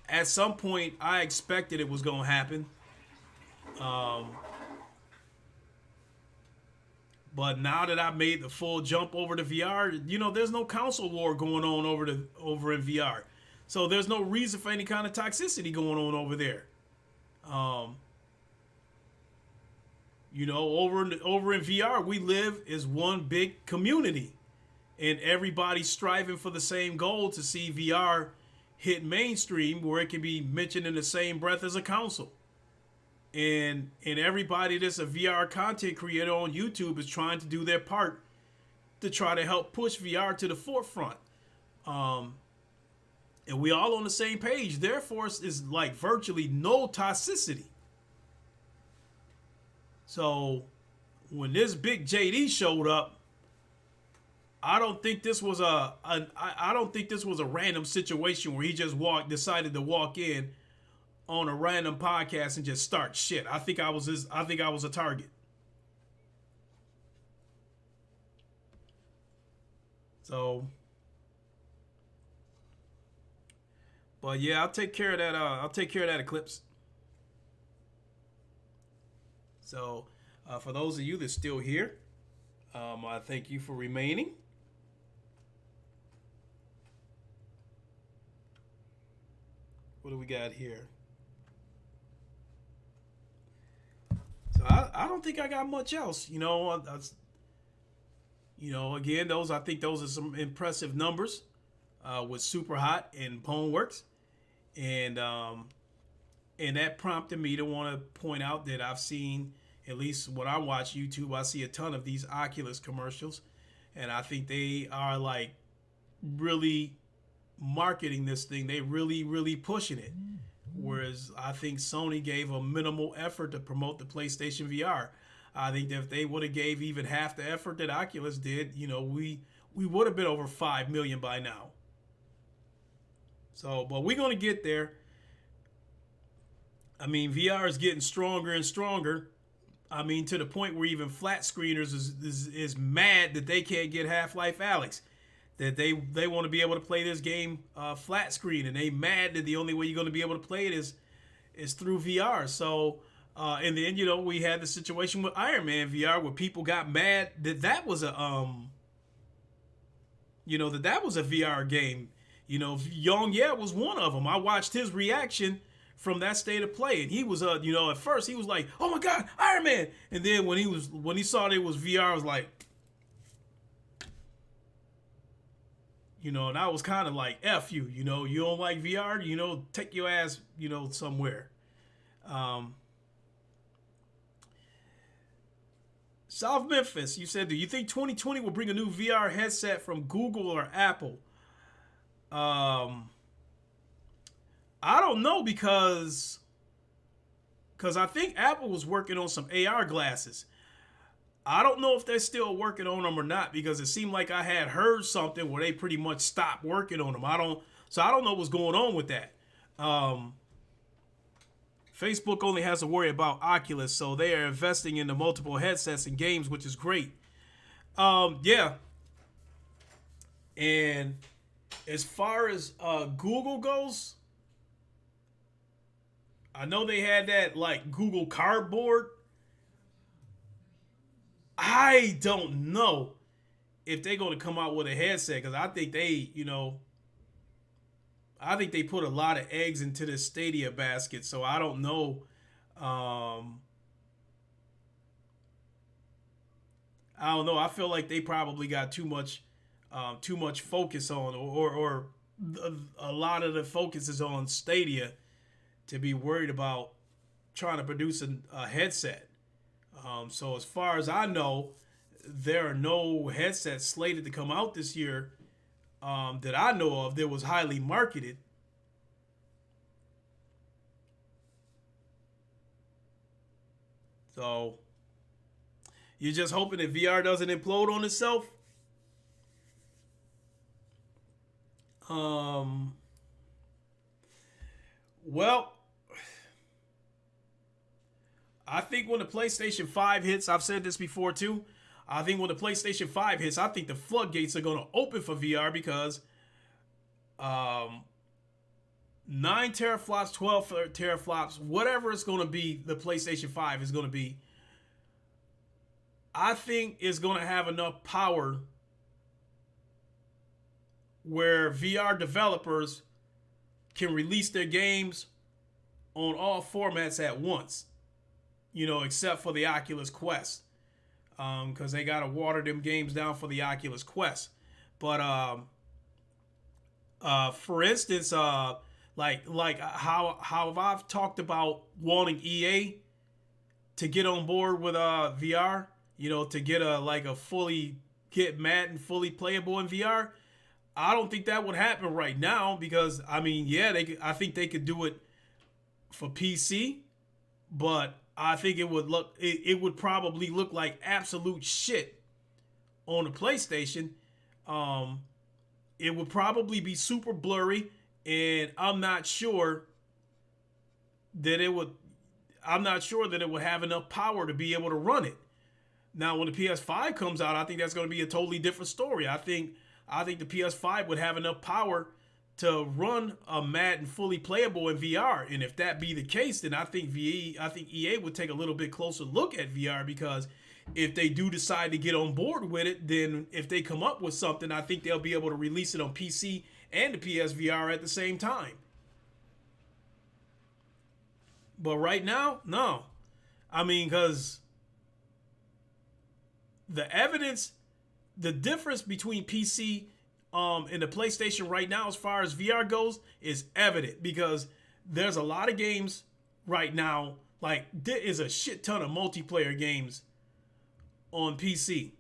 at some point I expected it was going to happen. But now that I made the full jump over to VR, you know, there's no console war going on over in VR. So there's no reason for any kind of toxicity going on over there. You know, over in VR, we live as one big community, and everybody's striving for the same goal, to see VR hit mainstream where it can be mentioned in the same breath as a console. And everybody that's a VR content creator on YouTube is trying to do their part to try to help push VR to the forefront. And we all on the same page. Therefore, is like virtually no toxicity. So when this big JD showed up, I don't think this was I don't think this was a random situation where he just decided to walk in on a random podcast and just start shit. I think I was a target. So, but yeah, I'll take care of that. I'll take care of that eclipse. So, for those of you that's still here, I thank you for remaining. What do we got here? So I don't think I got much else. You know, again, I think those are some impressive numbers with Super Hot and Boneworks, and that prompted me to want to point out that I've seen, at least when I watch YouTube, I see a ton of these Oculus commercials, and I think they are like really marketing this thing. They really pushing it. Whereas I think Sony gave a minimal effort to promote the PlayStation VR. I think that if they would have gave even half the effort that Oculus did, we would have been over 5 million by now. So, but we're going to get there. I mean, VR is getting stronger and stronger. I mean, to the point where even flat screeners is mad that they can't get Half-Life Alyx. That they want to be able to play this game flat screen, and they mad that the only way you're going to be able to play it is through VR. So, and then we had the situation with Iron Man VR where people got mad that was a that was a VR game. Young was one of them. I watched his reaction from that state of play, and he was at first he was like, "Oh my God, Iron Man!" And then when he saw that it was VR, I was like. And I was kind of like, F you, you don't like VR, take your ass, somewhere. South Memphis, you said, do you think 2020 will bring a new VR headset from Google or Apple? I don't know because I think Apple was working on some AR glasses. I don't know if they're still working on them or not because it seemed like I had heard something where they pretty much stopped working on them. I don't know what's going on with that. Facebook only has to worry about Oculus, so they are investing in the multiple headsets and games, which is great. Yeah. And as far as Google goes, I know they had that like Google Cardboard. I don't know if they're going to come out with a headset because I think they put a lot of eggs into this Stadia basket. So I don't know. I don't know. I feel like they probably got too much focus on, or a lot of the focus is on Stadia to be worried about trying to produce a headset. So as far as I know, there are no headsets slated to come out this year that I know of that was highly marketed. So you're just hoping that VR doesn't implode on itself? Well, I think when the PlayStation 5 hits, I've said this before too, I think when the PlayStation 5 hits, I think the floodgates are going to open for VR because 9 teraflops, 12 teraflops, whatever it's going to be, the PlayStation 5 is going to be, I think it's going to have enough power where VR developers can release their games on all formats at once. Except for the Oculus Quest, because they gotta water them games down for the Oculus Quest. But For instance, like how I've talked about wanting EA to get on board with VR, to get a fully get Madden fully playable in VR. I don't think that would happen right now because I mean, yeah, I think they could do it for PC, but I think it would probably look like absolute shit on the PlayStation. Um, it would probably be super blurry, and I'm not sure that it would. I'm not sure that it would have enough power to be able to run it. Now, when the PS5 comes out, I think that's going to be a totally different story. I think the PS5 would have enough power to run a Madden fully playable in VR. And if that be the case, then I think EA would take a little bit closer look at VR because if they do decide to get on board with it, then if they come up with something, I think they'll be able to release it on PC and the PSVR at the same time. But right now, no. I mean, because the evidence, the difference between PC and the PlayStation right now as far as VR goes is evident because there's a lot of games right now. Like, there is a shit ton of multiplayer games on PC.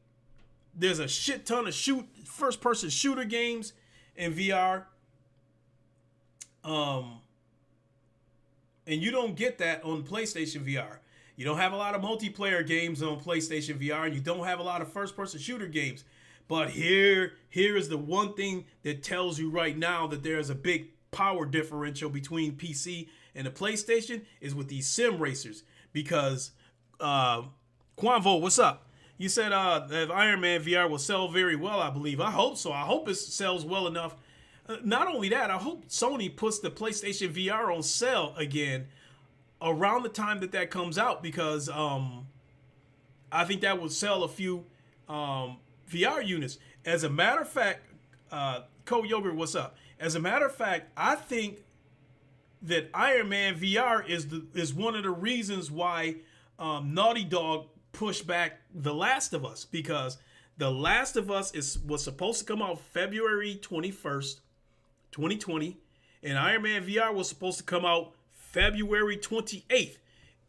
There's a shit ton of first-person shooter games in VR. And you don't get that on PlayStation VR. You don't have a lot of multiplayer games on PlayStation VR, and you don't have a lot of first-person shooter games. But here is the one thing that tells you right now that there's a big power differential between PC and the PlayStation is with these sim racers. Because, Quanvo, what's up? You said that Iron Man VR will sell very well, I believe. I hope so. I hope it sells well enough. Not only that, I hope Sony puts the PlayStation VR on sale again around the time that comes out because I think that would sell a few VR units. As a matter of fact, Co Yogurt, what's up? As a matter of fact, I think that Iron Man VR is one of the reasons why Naughty Dog pushed back The Last of Us because The Last of Us was supposed to come out February 21st, 2020, and Iron Man VR was supposed to come out February 28th.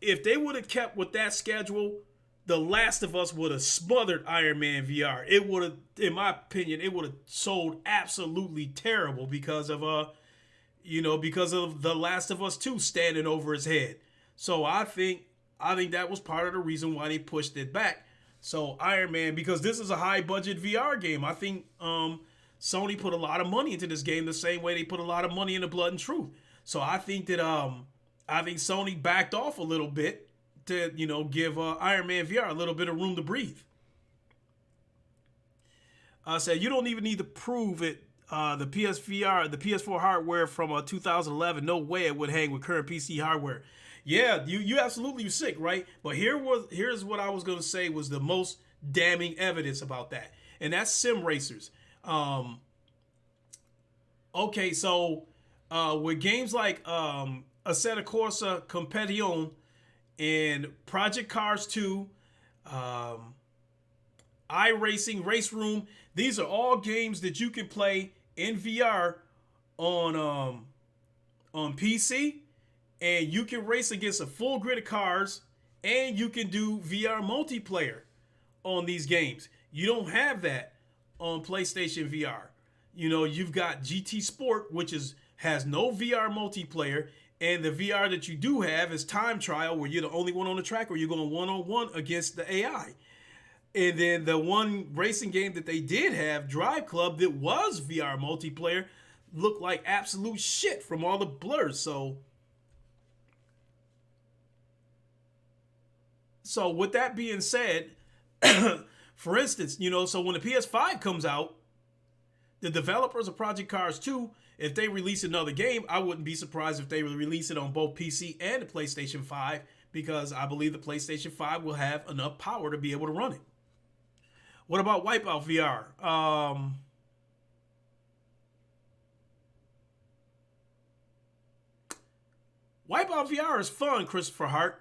If they would have kept with that schedule, The Last of Us would have smothered Iron Man VR. It would have, in my opinion, it would have sold absolutely terrible because of The Last of Us 2 standing over his head. So I think that was part of the reason why they pushed it back. So Iron Man, because this is a high budget VR game, I think Sony put a lot of money into this game the same way they put a lot of money into Blood and Truth. So I think that Sony backed off a little bit to give Iron Man VR a little bit of room to breathe. Said you don't even need to prove it. The PS4 hardware from 2011, no way it would hang with current PC hardware. Yeah, you absolutely sick, right? But here's what I was gonna say was the most damning evidence about that, and that's sim racers. Okay, so with games like Assetto Corsa Competition and Project Cars 2, iRacing, Race Room, these are all games that you can play in VR on PC, and you can race against a full grid of cars, and you can do VR multiplayer on these games. You don't have that on PlayStation VR. You've got GT Sport, which has no VR multiplayer, and the VR that you do have is time trial, where you're the only one on the track, or you're going one-on-one against the AI. And then the one racing game that they did have, Drive Club, that was VR multiplayer, looked like absolute shit from all the blurs. So with that being said, for instance, so when the PS5 comes out, the developers of Project Cars 2, if they release another game, I wouldn't be surprised if they release it on both PC and the PlayStation 5, because I believe the PlayStation 5 will have enough power to be able to run it. What about Wipeout VR? Wipeout VR is fun, Christopher Hart.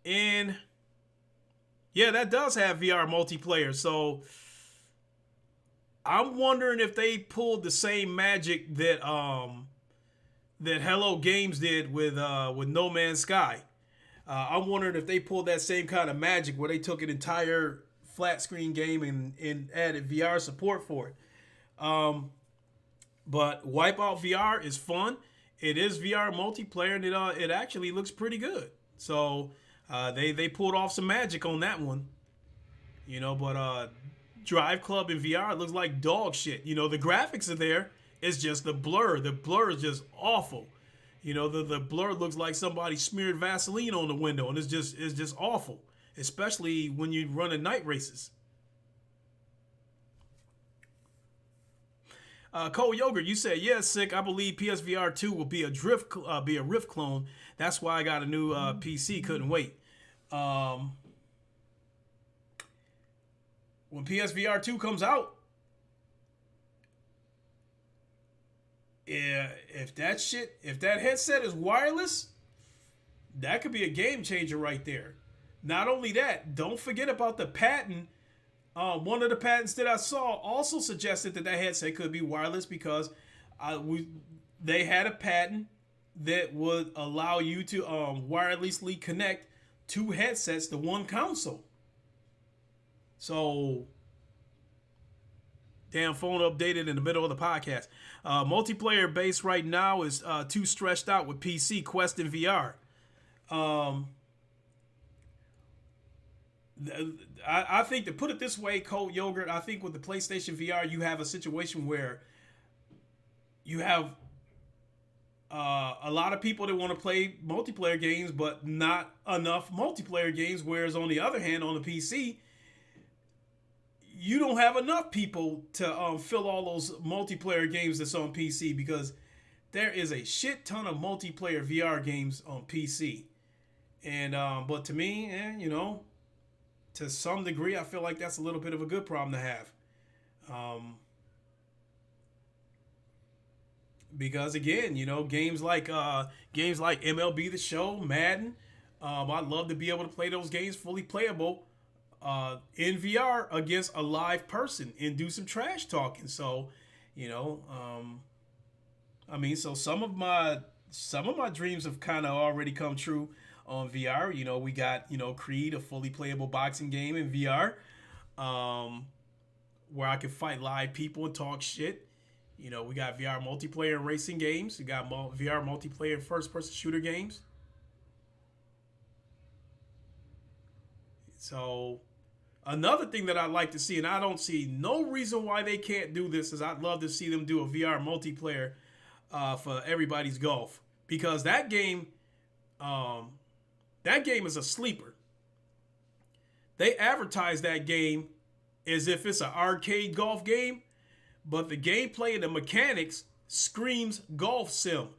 And yeah, that does have VR multiplayer. So I'm wondering if they pulled the same magic that that Hello Games did with No Man's Sky. I'm wondering if they pulled that same kind of magic where they took an entire flat screen game and added VR support for it. But Wipeout VR is fun. It is VR multiplayer, and it actually looks pretty good. So they pulled off some magic on that one, you know. But Drive Club in VR, it looks like dog shit. You know, the graphics are there. It's just the blur. The blur is just awful. You know, the blur looks like somebody smeared Vaseline on the window, and it's just awful, especially when you run in night races. Cole Yogurt, you said yes, sick. I believe PSVR 2 will be a Rift clone. That's why I got a new PC. Couldn't wait. When PSVR 2 comes out, yeah, if that headset is wireless, that could be a game changer right there. Not only that, don't forget about the patent. One of the patents that I saw also suggested that headset could be wireless because they had a patent that would allow you to wirelessly connect two headsets to one console. So, damn phone updated in the middle of the podcast. Multiplayer base right now is too stretched out with PC, Quest, and VR. I think, to put it this way, Cold Yogurt, I think with the PlayStation VR, you have a situation where you have a lot of people that want to play multiplayer games, but not enough multiplayer games. Whereas on the other hand, on the PC, you don't have enough people to fill all those multiplayer games that's on PC, because there is a shit ton of multiplayer VR games on PC. And but to me, you know, to some degree, I feel like that's a little bit of a good problem to have. Because again, you know, games like MLB The Show, Madden, I'd love to be able to play those games fully playable in VR against a live person and do some trash talking. So, you know, I mean, so some of my dreams have kind of already come true on VR. You know, we got, you know, Creed, a fully playable boxing game in VR, where I can fight live people and talk shit. You know, we got VR multiplayer and racing games. We got VR multiplayer and first-person shooter games. So, another thing that I'd like to see, and I don't see no reason why they can't do this, is I'd love to see them do a VR multiplayer for Everybody's Golf. Because that game is a sleeper. They advertise that game as if it's an arcade golf game, but the gameplay and the mechanics screams golf sim.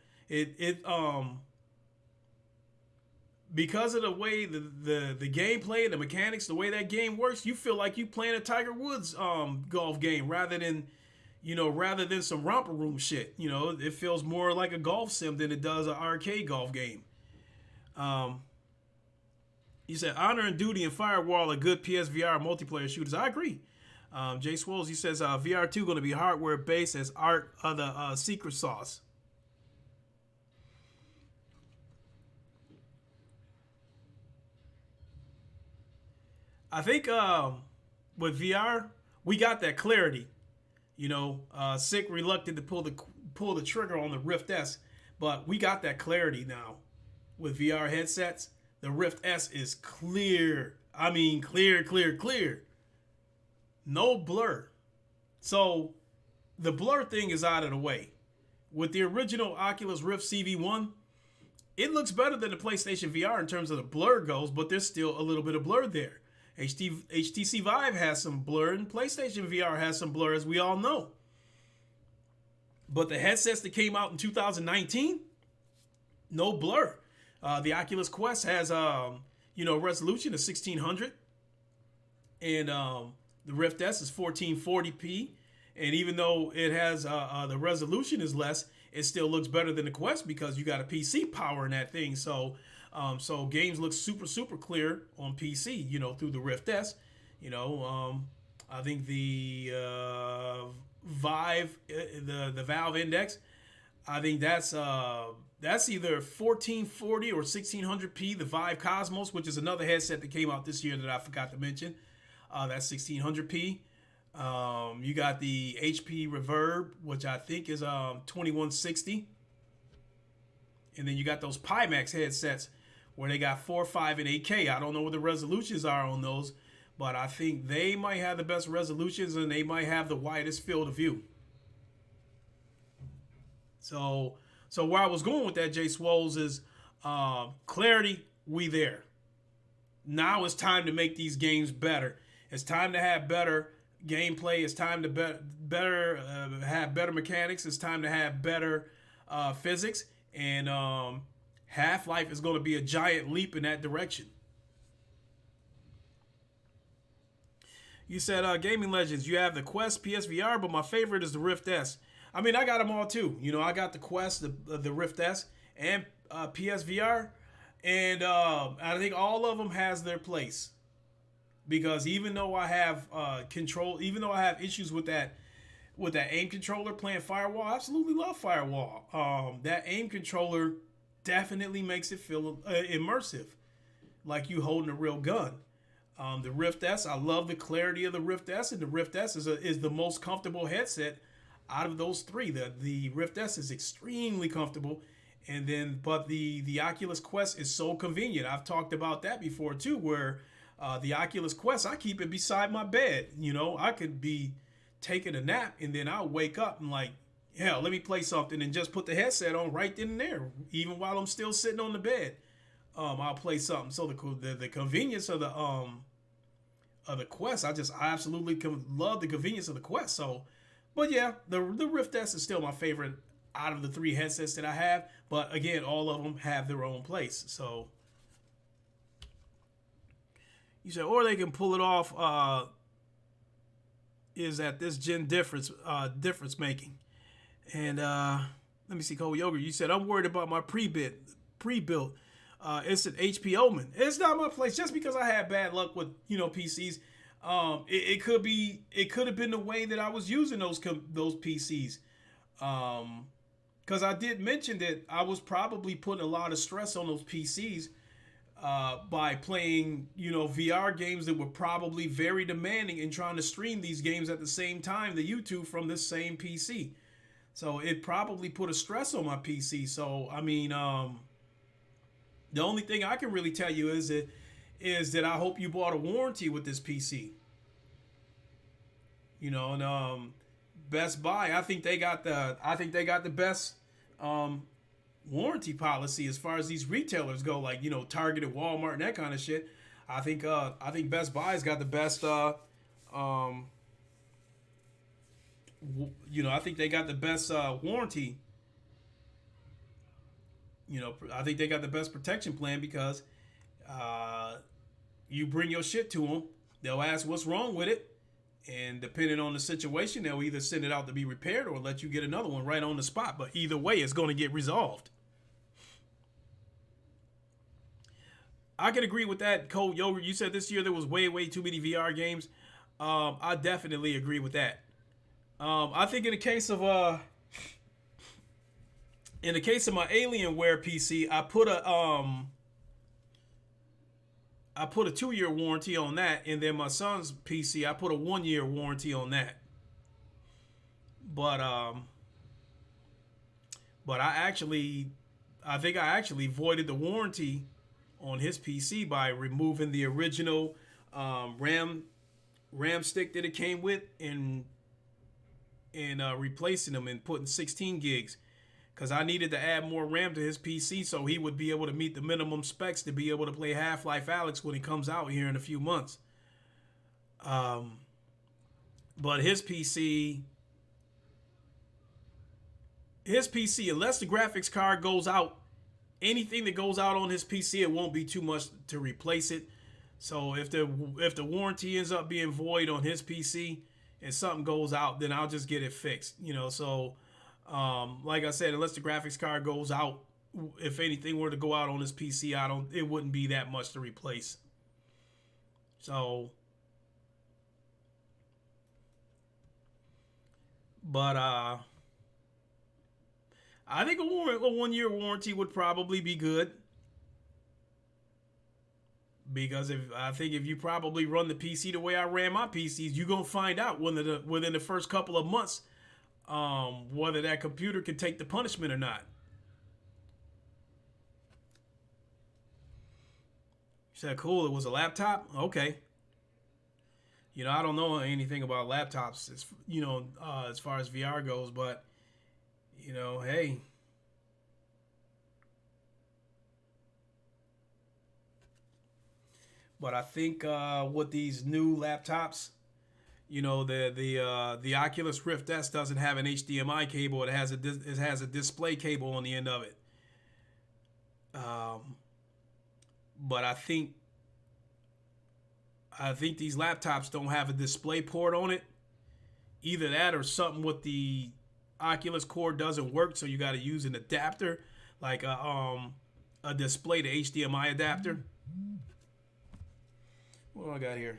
Because of the way the gameplay and the mechanics, the way that game works, you feel like you playing a Tiger Woods golf game rather than some romper room shit. You know, it feels more like a golf sim than it does an arcade golf game. You said Honor and Duty and Firewall are good PSVR multiplayer shooters. I agree. Jay Swolls, he says VR 2 going to be hardware based as Art of the Secret Sauce. I think with VR, we got that clarity. You know, Sick reluctant to pull the trigger on the Rift S, but we got that clarity now with VR headsets. The Rift S is clear. I mean, clear. No blur. So the blur thing is out of the way. With the original Oculus Rift CV1, it looks better than the PlayStation VR in terms of the blur goes, but there's still a little bit of blur there. HTC Vive has some blur, and PlayStation VR has some blur, as we all know. But the headsets that came out in 2019, no blur. The Oculus Quest has resolution of 1600, and the Rift S is 1440p. And even though it has the resolution is less, it still looks better than the Quest because you got a PC power in that thing. So games look super clear on PC, you know, through the Rift S. You know, I think the Vive, the Valve Index, I think that's either 1440 or 1600p. The Vive Cosmos, which is another headset that came out this year that I forgot to mention, that's 1600p. You got the HP Reverb, which I think is 2160, and then you got those Pimax headsets where they got 4, 5, and 8K. I don't know what the resolutions are on those, but I think they might have the best resolutions and they might have the widest field of view. So where I was going with that, Jay Swoles, is clarity. We there. Now it's time to make these games better. It's time to have better gameplay. It's time to have better mechanics. It's time to have better physics. And Half-Life is going to be a giant leap in that direction. You said, Gaming Legends, you have the Quest PSVR, but my favorite is the Rift S. I mean, I got them all too. You know, I got the Quest, the Rift S, and PSVR. And I think all of them has their place. Because even though I have even though I have issues with that aim controller playing Firewall, I absolutely love Firewall. That aim controller definitely makes it feel immersive, like you holding a real gun. The Rift S, I love the clarity of the Rift S, and the Rift S is the most comfortable headset out of those three. The Rift S is extremely comfortable, and then but the Oculus Quest is so convenient. I've talked about that before too, where the Oculus Quest, I keep it beside my bed. You know, I could be taking a nap and then I'll wake up and like, hell, let me play something and just put the headset on right then and there, even while I'm still sitting on the bed. I'll play something. So the convenience of the Quest, I absolutely love the convenience of the Quest. So, but yeah, the Rift S is still my favorite out of the three headsets that I have. But again, all of them have their own place. So you said, or they can pull it off. Is at this gen difference making. And let me see, Cole Yogurt. You said I'm worried about my pre-built. It's an HP Omen. It's not my place. Just because I had bad luck with PCs, it could have been the way that I was using those PCs. Because I did mention that I was probably putting a lot of stress on those PCs by playing VR games that were probably very demanding and trying to stream these games at the same time to YouTube from this same PC. So it probably put a stress on my PC. So I mean, the only thing I can really tell you is that I hope you bought a warranty with this PC. And Best Buy, I think they got the best warranty policy as far as these retailers go, like Target and Walmart and that kind of shit. I think Best Buy's got the best I think they got the best warranty. I think they got the best protection plan because you bring your shit to them, they'll ask what's wrong with it, and depending on the situation, they'll either send it out to be repaired or let you get another one right on the spot. But either way, it's going to get resolved. I can agree with that, Cold Yogurt. You said this year there was way too many VR games. I definitely agree with that. I think in the case of my Alienware PC, I put a 2-year warranty on that, and then my son's PC, I put a 1-year warranty on that. But I think I actually voided the warranty on his PC by removing the original RAM stick that it came with and replacing them and putting 16 gigs. Because I needed to add more RAM to his PC so he would be able to meet the minimum specs to be able to play Half-Life Alyx when it comes out here in a few months. But his PC, unless the graphics card goes out, anything that goes out on his PC, it won't be too much to replace it. So if the warranty ends up being void on his PC and something goes out, then I'll just get it fixed. So. Like I said, unless the graphics card goes out, if anything were to go out on this PC, it wouldn't be that much to replace. So But I think a 1-year warranty would probably be good. Because if you probably run the PC the way I ran my PCs, you're gonna find out within the first couple of months whether that computer can take the punishment or not. You said, cool, it was a laptop? Okay. I don't know anything about laptops, as far as VR goes, but, hey. But I think with these new laptops, the Oculus Rift S doesn't have an HDMI cable. It has a display cable on the end of it. But I think these laptops don't have a display port on it. Either that or something with the Oculus cord doesn't work, so you got to use an adapter, like a display to HDMI adapter. What do I got here?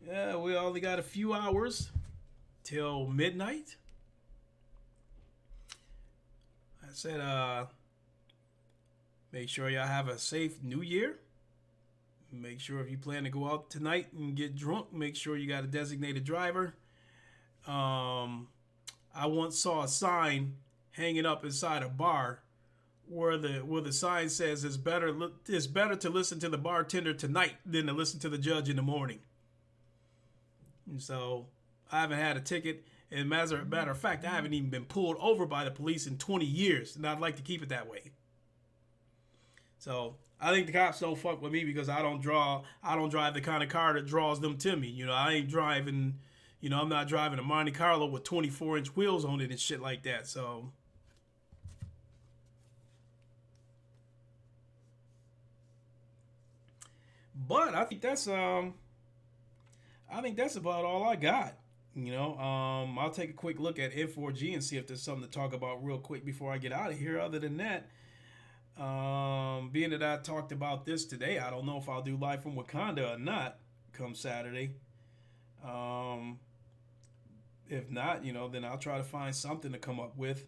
Yeah, we only got a few hours till midnight. I said, make sure y'all have a safe New Year. Make sure if you plan to go out tonight and get drunk, make sure you got a designated driver. I once saw a sign hanging up inside a bar where the sign says it's better to listen to the bartender tonight than to listen to the judge in the morning. And so I haven't had a ticket. And as a matter of fact, I haven't even been pulled over by the police in 20 years, and I'd like to keep it that way. So I think the cops don't fuck with me because I don't drive the kind of car that draws them to me. I ain't driving, I'm not driving a Monte Carlo with 24-inch wheels on it and shit like that. So. But I think that's about all I got. I'll take a quick look at N4G and see if there's something to talk about real quick before I get out of here. Other than that, being that I talked about this today, I don't know if I'll do live from Wakanda or not come Saturday. If not, then I'll try to find something to come up with.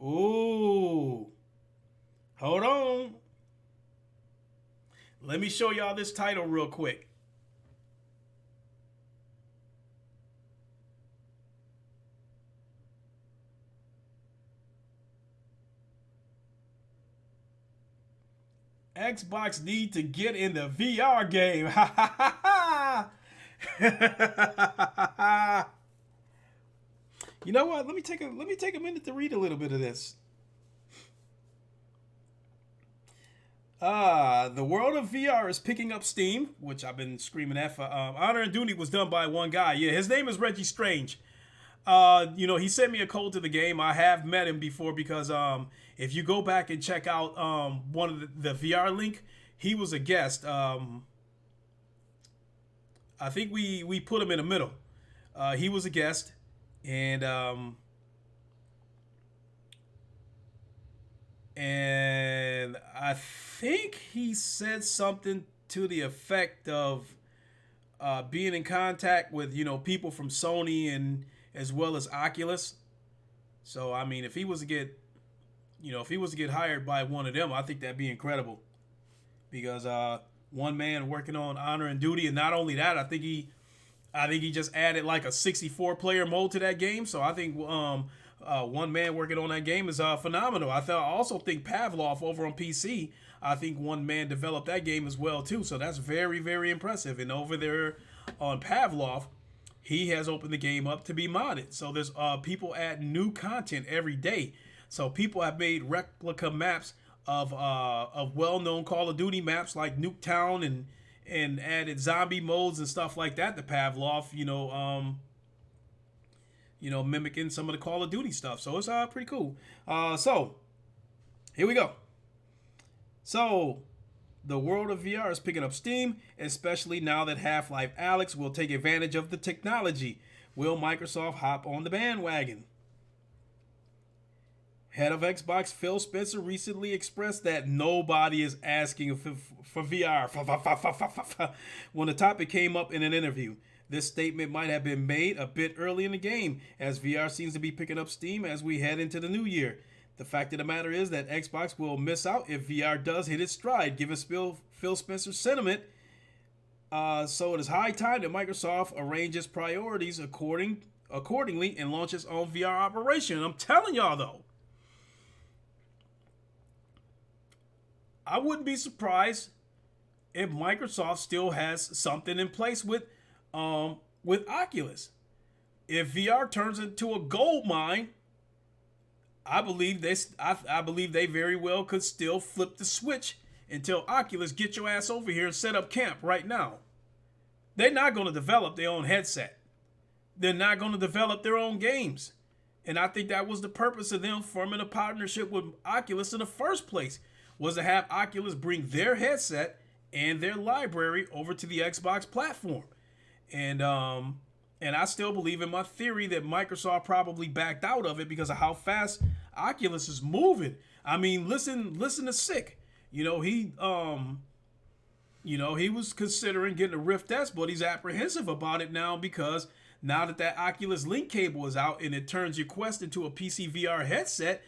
Ooh. Hold on. Let me show y'all this title real quick. Xbox need to get in the VR game. You know what? Let me take a minute to read a little bit of this. The world of VR is picking up steam, which I've been screaming at for. Honor and Duty was done by one guy. Yeah, his name is Reggie Strange. He sent me a code to the game. I have met him before because if you go back and check out one of the VR link, he was a guest. I think we put him in the middle. He was a guest, and I think he said something to the effect of being in contact with people from Sony and as well as Oculus. So I mean, if he was to get hired by one of them, I think that'd be incredible. Because one man working on Honor and Duty, and not only that, I think he just added like a 64 player mode to that game. So I think one man working on that game is phenomenal. I also think Pavlov over on PC, I think one man developed that game as well too. So that's very, very impressive. And over there on Pavlov, he has opened the game up to be modded. So there's people add new content every day. So people have made replica maps of well-known Call of Duty maps like Nuketown and added zombie modes and stuff like that to Pavlov. Mimicking some of the Call of Duty stuff. So it's pretty cool. So here we go. So the world of VR is picking up steam, especially now that Half-Life Alyx will take advantage of the technology. Will Microsoft hop on the bandwagon? Head of Xbox Phil Spencer recently expressed that nobody is asking for VR when the topic came up in an interview. This statement might have been made a bit early in the game, as VR seems to be picking up steam as we head into the new year. The fact of the matter is that Xbox will miss out if VR does hit its stride, given Phil Spencer's sentiment. So it is high time that Microsoft arranges priorities accordingly and launches its own VR operation. And I'm telling y'all though, I wouldn't be surprised if Microsoft still has something in place with Oculus. If VR turns into a gold mine, I believe they very well could still flip the switch until Oculus get your ass over here and set up camp right now. They're not going to develop their own headset. They're not going to develop their own games. And I think that was the purpose of them forming a partnership with Oculus in the first place, was to have Oculus bring their headset and their library over to the Xbox platform. And I still believe in my theory that Microsoft probably backed out of it because of how fast Oculus is moving. I mean, listen to Sick. He was considering getting a Rift S, but he's apprehensive about it now because now that Oculus Link cable is out and it turns your Quest into a PC VR headset,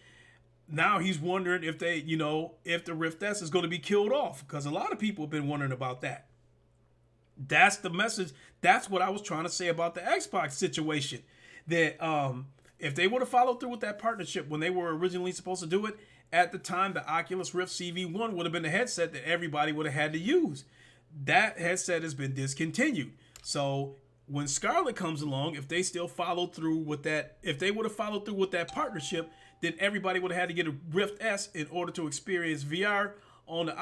now he's wondering if if the Rift S is going to be killed off, because a lot of people have been wondering about that. That's the message. That's what I was trying to say about the Xbox situation. That if they would have followed through with that partnership when they were originally supposed to do it, at the time the Oculus Rift CV1 would have been the headset that everybody would have had to use. That headset has been discontinued. So when Scarlett comes along, if they still follow through with that, if they would have followed through with that partnership, then everybody would have had to get a Rift S in order to experience VR on the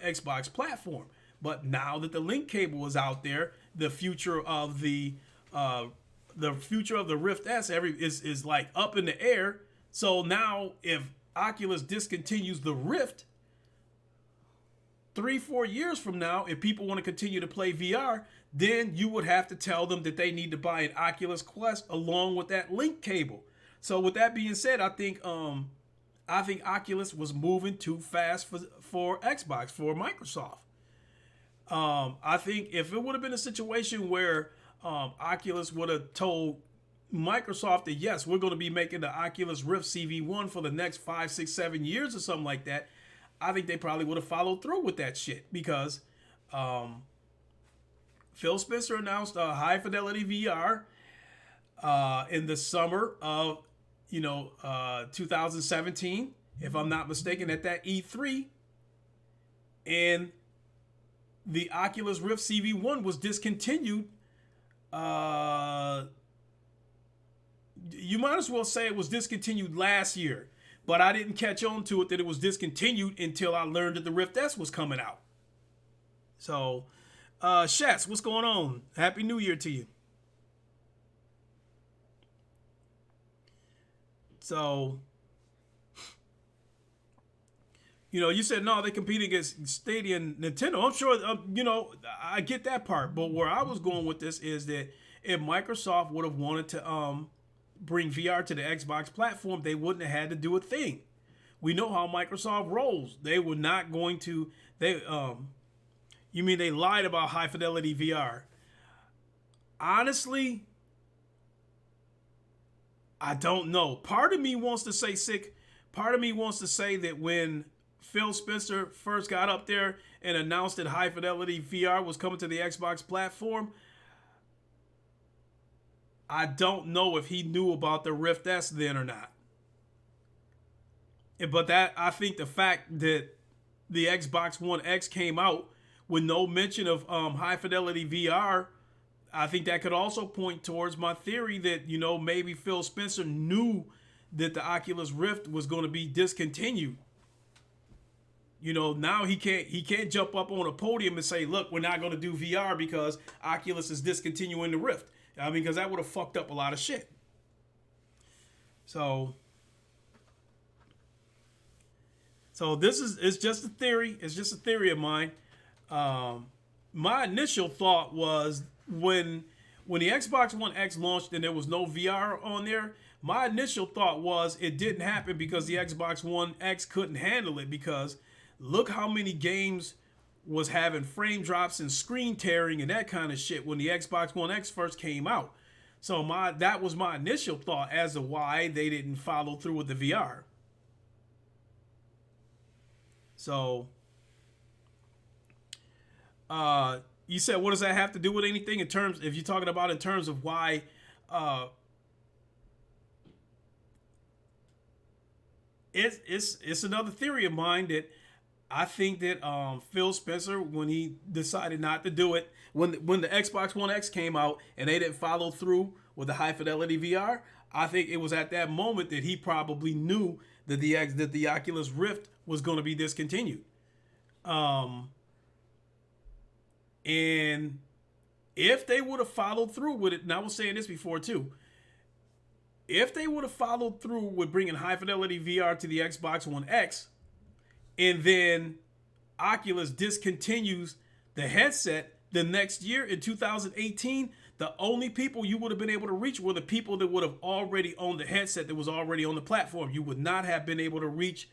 Xbox platform. But now that the link cable is out there, the future of the Rift S is like up in the air. So now if Oculus discontinues the Rift, 3-4 years from now, if people want to continue to play VR, then you would have to tell them that they need to buy an Oculus Quest along with that link cable. So with that being said, I think Oculus was moving too fast for Xbox, for Microsoft. I think if it would have been a situation where Oculus would have told Microsoft that yes, we're going to be making the Oculus Rift CV1 for the next 5, 6, 7 years or something like that, I think they probably would have followed through with that shit, because Phil Spencer announced a high fidelity VR in the summer of 2017, if I'm not mistaken, at that E3, and the Oculus Rift CV1 was discontinued. You might as well say it was discontinued last year, but I didn't catch on to it that it was discontinued until I learned that the Rift S was coming out. So, Shats, what's going on? Happy New Year to you. So, you said, no, they compete against Stadia and Nintendo. I'm sure, I get that part. But where I was going with this is that if Microsoft would have wanted to bring VR to the Xbox platform, they wouldn't have had to do a thing. We know how Microsoft rolls. They were not going to, you mean they lied about high fidelity VR? Honestly, I don't know. Part of me wants to say Part of me wants to say that when Phil Spencer first got up there and announced that high fidelity VR was coming to the Xbox platform, I don't know if he knew about the Rift S then or not. But I think the fact that the Xbox One X came out with no mention of high fidelity VR, I think that could also point towards my theory that, maybe Phil Spencer knew that the Oculus Rift was going to be discontinued. Now he can't jump up on a podium and say, look, we're not going to do VR because Oculus is discontinuing the Rift. I mean, because that would have fucked up a lot of shit. So it's just a theory. It's just a theory of mine. My initial thought was when the Xbox One X launched and there was no VR on there, My initial thought was it didn't happen because the Xbox One X couldn't handle it, because look how many games was having frame drops and screen tearing and that kind of shit when the Xbox One X first came out. So that was my initial thought as to why they didn't follow through with the VR. So you said, what does that have to do with anything in terms, if you're talking about in terms of why it's another theory of mine that I think that Phil Spencer, when he decided not to do it, when the Xbox One X came out and they didn't follow through with the high fidelity VR, I think it was at that moment that he probably knew that the Oculus Rift was going to be discontinued. And if they would have followed through with it, and I was saying this before too, if they would have followed through with bringing high fidelity VR to the Xbox One X, and then Oculus discontinues the headset the next year in 2018, the only people you would have been able to reach were the people that would have already owned the headset that was already on the platform. You would not have been able to reach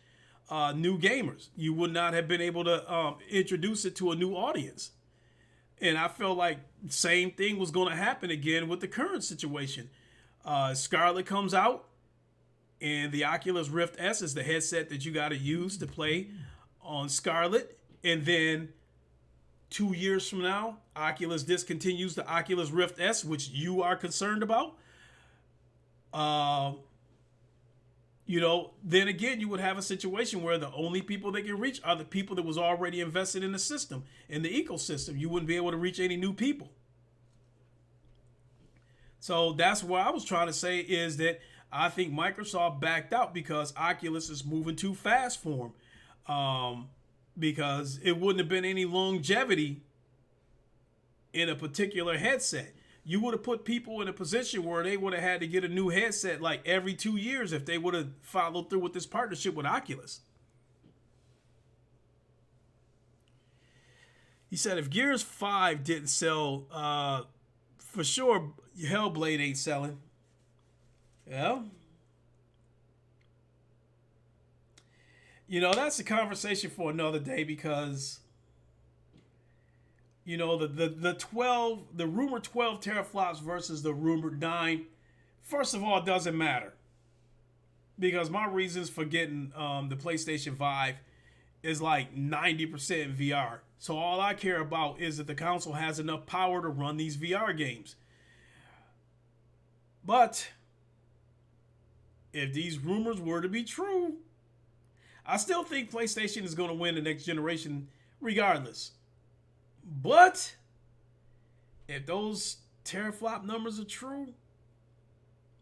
new gamers. You would not have been able to introduce it to a new audience. And I felt like the same thing was going to happen again with the current situation. Scarlett comes out, and the Oculus Rift S is the headset that you got to use to play on Scarlett. And then 2 years from now, Oculus discontinues the Oculus Rift S, which you are concerned about. Then again, you would have a situation where the only people they can reach are the people that was already invested in the system, in the ecosystem. You wouldn't be able to reach any new people. So that's what I was trying to say, is that I think Microsoft backed out because Oculus is moving too fast for them. Because it wouldn't have been any longevity in a particular headset. You would have put people in a position where they would have had to get a new headset like every 2 years if they would have followed through with this partnership with Oculus. He said if Gears 5 didn't sell, for sure Hellblade ain't selling. Yeah. That's a conversation for another day, because the rumored 12 teraflops versus the rumored 9. First of all, it doesn't matter, because my reasons for getting the PlayStation 5 is like 90% VR. So all I care about is that the console has enough power to run these VR games. But if these rumors were to be true, I still think PlayStation is going to win the next generation regardless. But if those teraflop numbers are true,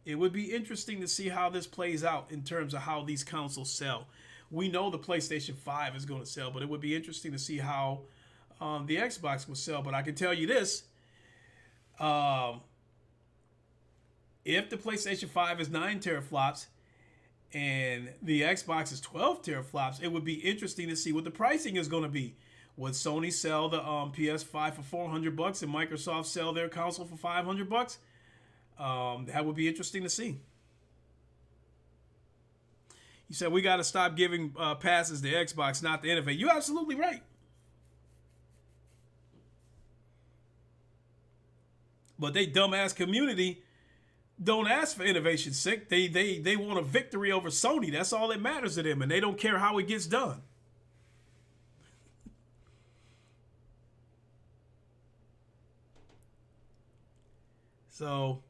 it would be interesting to see how this plays out in terms of how these consoles sell. We know the PlayStation 5 is going to sell, but it would be interesting to see how the Xbox will sell. But I can tell you this. If the PlayStation 5 is 9 teraflops and the Xbox is 12 teraflops, it would be interesting to see what the pricing is going to be. Would Sony sell the PS5 for $400 and Microsoft sell their console for $500? That would be interesting to see. You said we got to stop giving passes to Xbox, not to innovate. You're absolutely right. But they dumbass community don't ask for innovation, sick. They want a victory over Sony. That's all that matters to them, and they don't care how it gets done. So,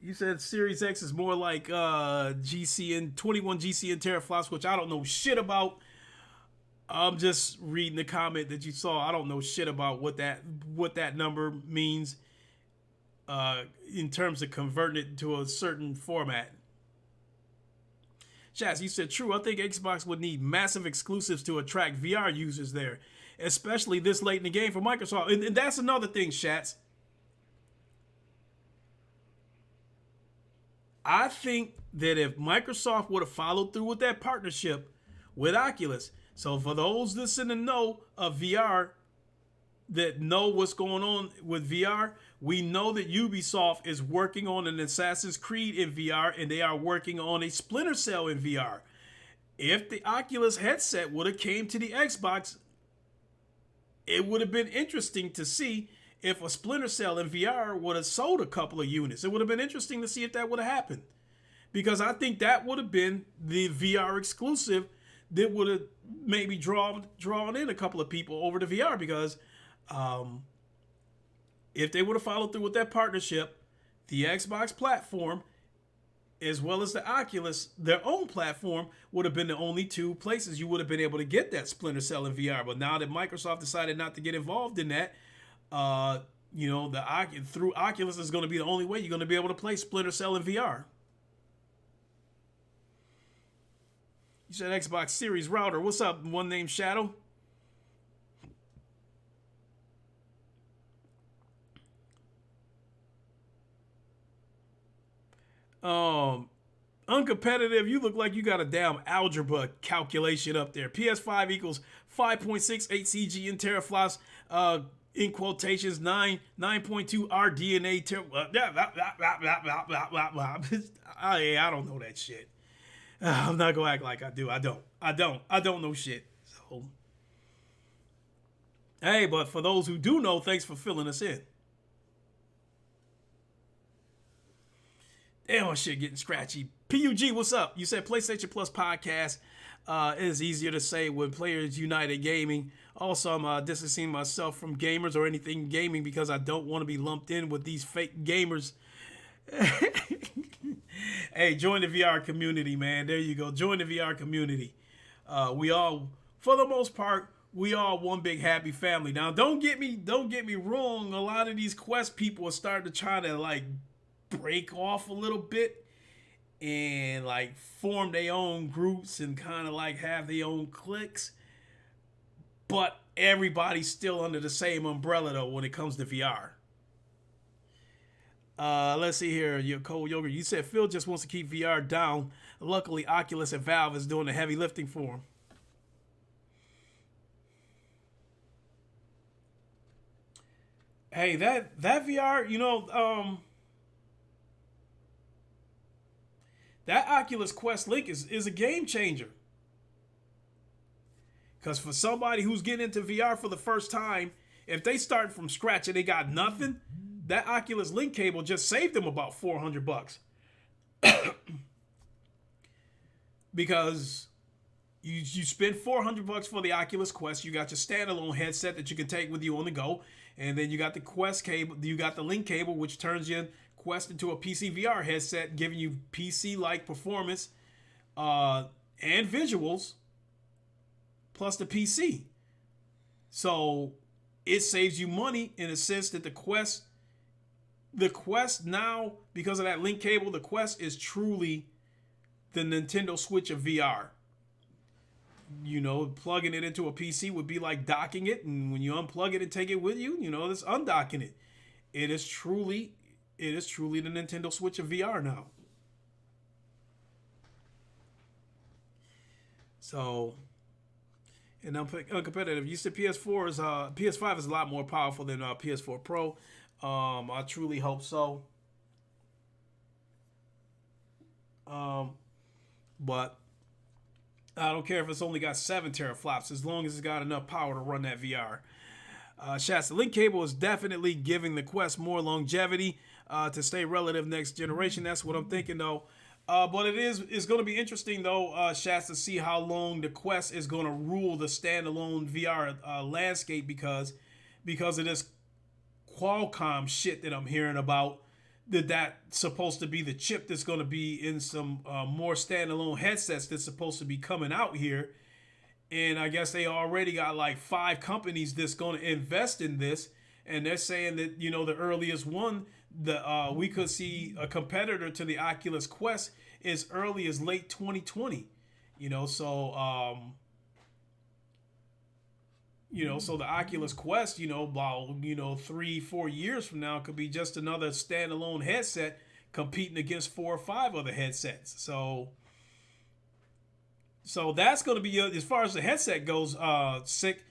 you said Series X is more like GCN 21 GCN teraflops, which I don't know shit about. I'm just reading the comment that you saw. I don't know shit about what that number means in terms of converting it to a certain format. Chaz, you said true. I think Xbox would need massive exclusives to attract VR users there, especially this late in the game for Microsoft. And that's another thing, Shats. I think that if Microsoft would have followed through with that partnership with Oculus, so for those that's in the know of VR, that know what's going on with VR, We know that Ubisoft is working on an Assassin's Creed in VR, and they are working on a Splinter Cell in VR. If the Oculus headset would have came to the Xbox, it would have been interesting to see if a Splinter Cell in VR would have sold a couple of units. It would have been interesting to see if that would have happened. Because I think that would have been the VR exclusive that would have maybe drawn in a couple of people over to VR. Because if they would have followed through with that partnership, the Xbox platform, as well as the Oculus, their own platform, would have been the only two places you would have been able to get that Splinter Cell in VR. But now that Microsoft decided not to get involved in that, through Oculus is going to be the only way you're going to be able to play Splinter Cell in VR. You said Xbox Series router. What's up? One named Shadow. Uncompetitive, you look like you got a damn algebra calculation up there. PS5 equals 5.68 CG in teraflops, in quotations, 9.2 RDNA. I don't know that shit. I'm not gonna act like I do. I don't know shit. So, hey, but for those who do know, thanks for filling us in. Damn, shit getting scratchy. PUG, what's up? You said PlayStation Plus podcast is easier to say when Players United Gaming. Also, I'm distancing myself from gamers or anything gaming because I don't want to be lumped in with these fake gamers. Hey, join the VR community, man. There you go. Join the VR community. We all, for the most part, we all one big happy family. Now, don't get me wrong. A lot of these Quest people are starting to try to like break off a little bit and like form their own groups and kind of like have their own cliques. But everybody's still under the same umbrella though when it comes to VR. Let's see here. Your Cold Yogurt. You said Phil just wants to keep VR down. Luckily, Oculus and Valve is doing the heavy lifting for him. Hey, that VR, that Oculus Quest Link is a game changer. Because for somebody who's getting into VR for the first time, if they start from scratch and they got nothing, that Oculus Link cable just saved them about $400. Because you spend $400 for the Oculus Quest, you got your standalone headset that you can take with you on the go, and then you got the Quest cable, you got the Link cable, which turns your Quest into a PC VR headset, giving you PC-like performance and visuals, plus the PC. So it saves you money in a sense that the Quest now, because of that Link cable, the Quest is truly the Nintendo Switch of VR. You know, plugging it into a PC would be like docking it, and when you unplug it and take it with you, it's undocking it. It is truly the Nintendo Switch of VR now. So, and uncompetitive. You said PS5 is a lot more powerful than PS4 Pro. I truly hope so. But I don't care if it's only got 7 teraflops as long as it's got enough power to run that VR. Shasta, Link cable is definitely giving the Quest more longevity to stay relative next generation. That's what I'm thinking though. But it's going to be interesting though, Shasta, to see how long the Quest is going to rule the standalone VR landscape because of this Qualcomm shit that I'm hearing about. That's supposed to be the chip that's going to be in some more standalone headsets that's supposed to be coming out here. And I guess they already got like 5 companies that's going to invest in this. And they're saying that, the earliest one, we could see a competitor to the Oculus Quest as early as late 2020. So the Oculus Quest, about 3-4 years from now could be just another standalone headset competing against 4 or 5 other headsets. So that's going to be as far as the headset goes, sick.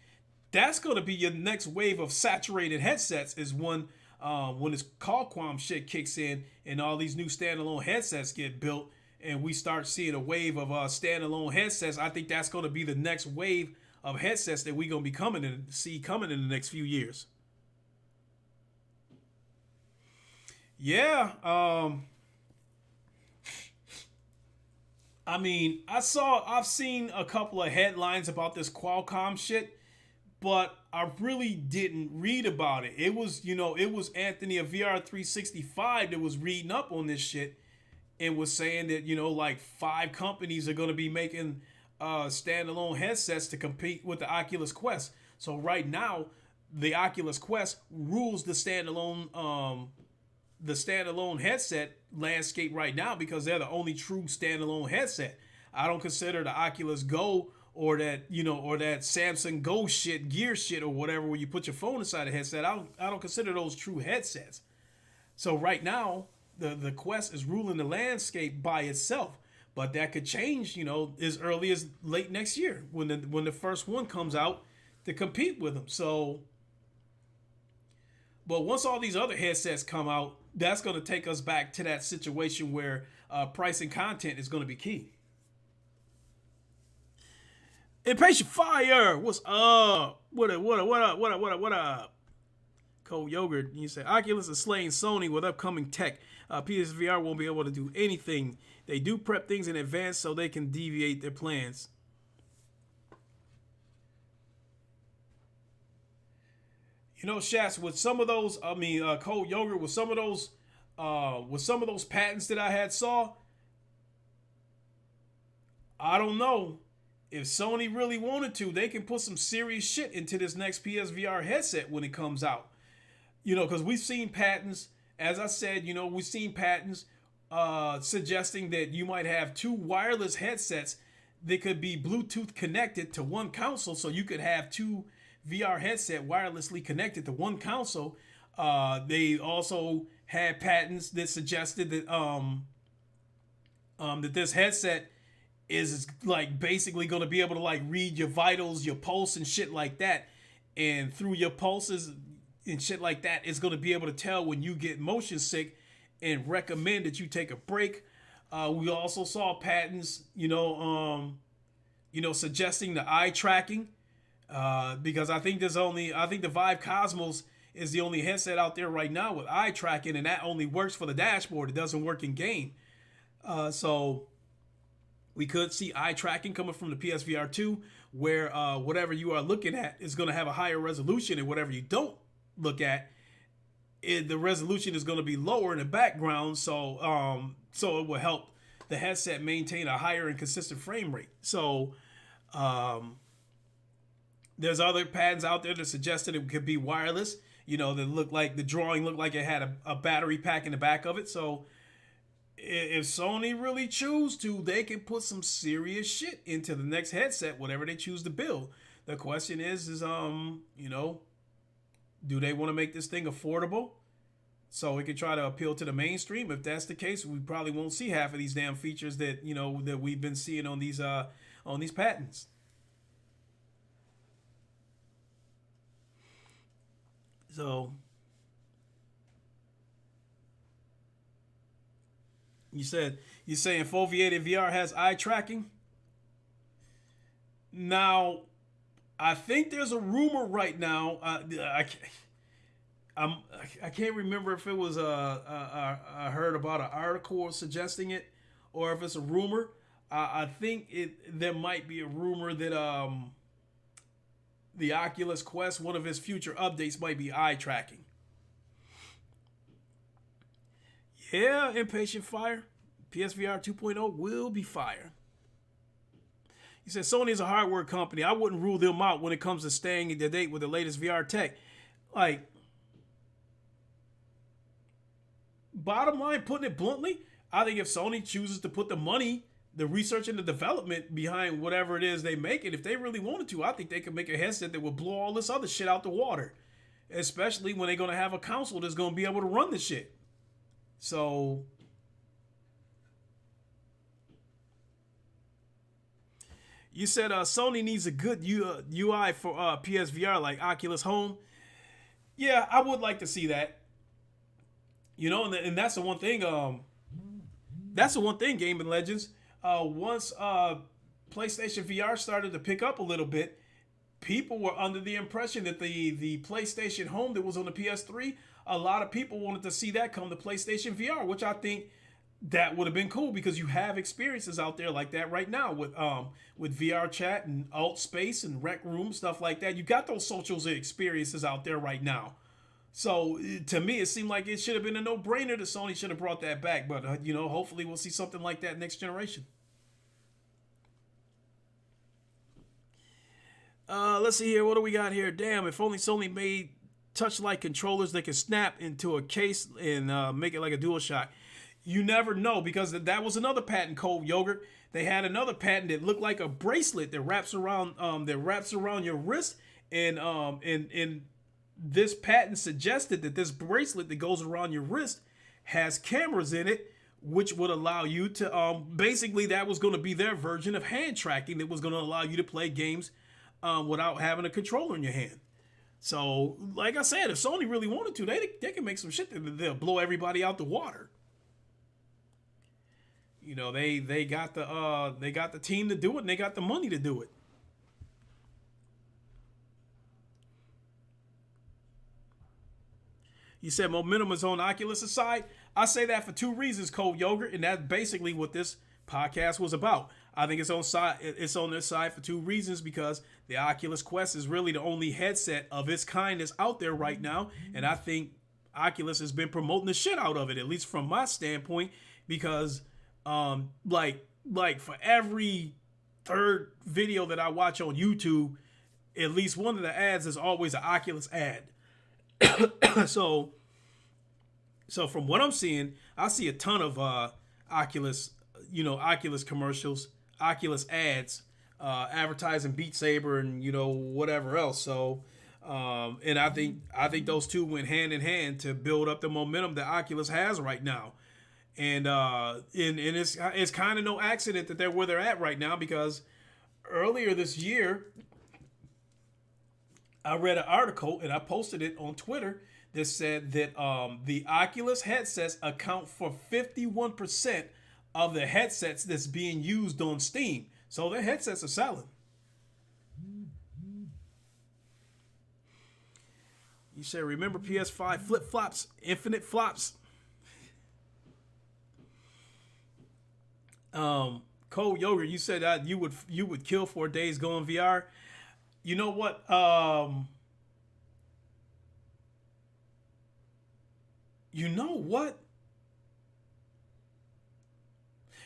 That's going to be your next wave of saturated headsets is when when this Qualcomm shit kicks in and all these new standalone headsets get built, and we start seeing a wave of standalone headsets, I think that's going to be the next wave of headsets that we're going to be coming in the next few years. Yeah. I mean, I've seen a couple of headlines about this Qualcomm shit, but I really didn't read about it. It was Anthony of VR365 that was reading up on this shit and was saying that, like 5 companies are going to be making standalone headsets to compete with the Oculus Quest. So right now, the Oculus Quest rules the standalone headset landscape right now because they're the only true standalone headset. I don't consider the Oculus Go or that Samsung Go shit, Gear shit, or whatever, where you put your phone inside a headset. I don't consider those true headsets. So right now, the Quest is ruling the landscape by itself, but that could change, as early as late next year when the first one comes out to compete with them. So, but once all these other headsets come out, that's going to take us back to that situation where pricing content is going to be key. Impatient Fire, what's up? What up? Cold Yogurt, you say Oculus is slaying Sony with upcoming tech. PSVR won't be able to do anything. They do prep things in advance so they can deviate their plans. Shats, with some of those, Cold Yogurt, with some of those patents that I had saw, I don't know. If Sony really wanted to, they can put some serious shit into this next PSVR headset when it comes out. Because we've seen patents, as I said, we've seen patents suggesting that you might have 2 wireless headsets that could be Bluetooth connected to one console, so you could have 2 VR headset wirelessly connected to one console. They also had patents that suggested that that this headset is like basically going to be able to like read your vitals, your pulse and shit like that, and through your pulses and shit like that, it's going to be able to tell when you get motion sick and recommend that you take a break. We also saw patents, suggesting the eye tracking, because I think the Vive Cosmos is the only headset out there right now with eye tracking, and that only works for the dashboard. It doesn't work in game. So we could see eye tracking coming from the PSVR 2, where whatever you are looking at is going to have a higher resolution, and whatever you don't look at, the resolution is going to be lower in the background. So it will help the headset maintain a higher and consistent frame rate. So there's other patents out there that suggested it could be wireless. That looked like the drawing looked like it had a battery pack in the back of it. So if Sony really choose to, they can put some serious shit into the next headset, whatever they choose to build. The question is do they want to make this thing affordable so we can try to appeal to the mainstream? If that's the case, we probably won't see half of these damn features that that we've been seeing on these patents. So you're saying foveated VR has eye tracking? Now, I think there's a rumor right now. I can't remember if it was I heard about an article suggesting it, or if it's a rumor. I think there might be a rumor that the Oculus Quest, one of its future updates, might be eye tracking. Yeah, Impatient Fire. PSVR 2.0 will be fire. He said Sony is a hardware company. I wouldn't rule them out when it comes to staying in the date with the latest VR tech. Like, bottom line, putting it bluntly, I think if Sony chooses to put the money, the research and the development behind whatever it is they make, and if they really wanted to, I think they could make a headset that would blow all this other shit out the water. Especially when they're going to have a console that's going to be able to run the shit. So you said Sony needs a good UI for PSVR like Oculus Home. Yeah, I would like to see that. You know, and that's the one thing. That's the one thing, Gaming Legends. Once PlayStation VR started to pick up a little bit, people were under the impression that the PlayStation Home that was on the PS3, a lot of people wanted to see that come to PlayStation VR, which I think that would have been cool because you have experiences out there like that right now with VR chat and alt space and rec room stuff like that. You got those socials experiences out there right now. So to me, it seemed like it should have been a no-brainer that Sony should have brought that back. But you know, hopefully we'll see something like that next generation. Let's see here. What do we got here? Damn, if only Sony made touch-like controllers that can snap into a case and make it like a DualShock. You never know, because that was another patent, Cold Yogurt. They had another patent that looked like a bracelet that wraps around your wrist, and this patent suggested that this bracelet that goes around your wrist has cameras in it, which would allow you to basically, that was going to be their version of hand tracking that was going to allow you to play games without having a controller in your hand. So, like I said, if Sony really wanted to, they can make some shit that they'll blow everybody out the water. You know, they got the team to do it, and they got the money to do it. You said momentum is on Oculus' side. I say that for two reasons, Cold Yogurt, and that's basically what this podcast was about. I think it's on their side for two reasons, because the Oculus Quest is really the only headset of its kind that's out there right now, and I think Oculus has been promoting the shit out of it, at least from my standpoint, because like for every third video that I watch on YouTube, at least one of the ads is always an Oculus ad. So from what I'm seeing, I see a ton of Oculus commercials, Oculus ads, advertising Beat Saber and whatever else. So and I think those two went hand in hand to build up the momentum that Oculus has right now. And it's kind of no accident that they're where they're at right now, because earlier this year I read an article and I posted it on Twitter that said that the Oculus headsets account for 51% of the headsets that's being used on Steam. So their headsets are selling. You said, remember PS5 flip-flops, infinite flops? Cold Yogurt, you said you would kill for Days Gone VR. You know what? You know what?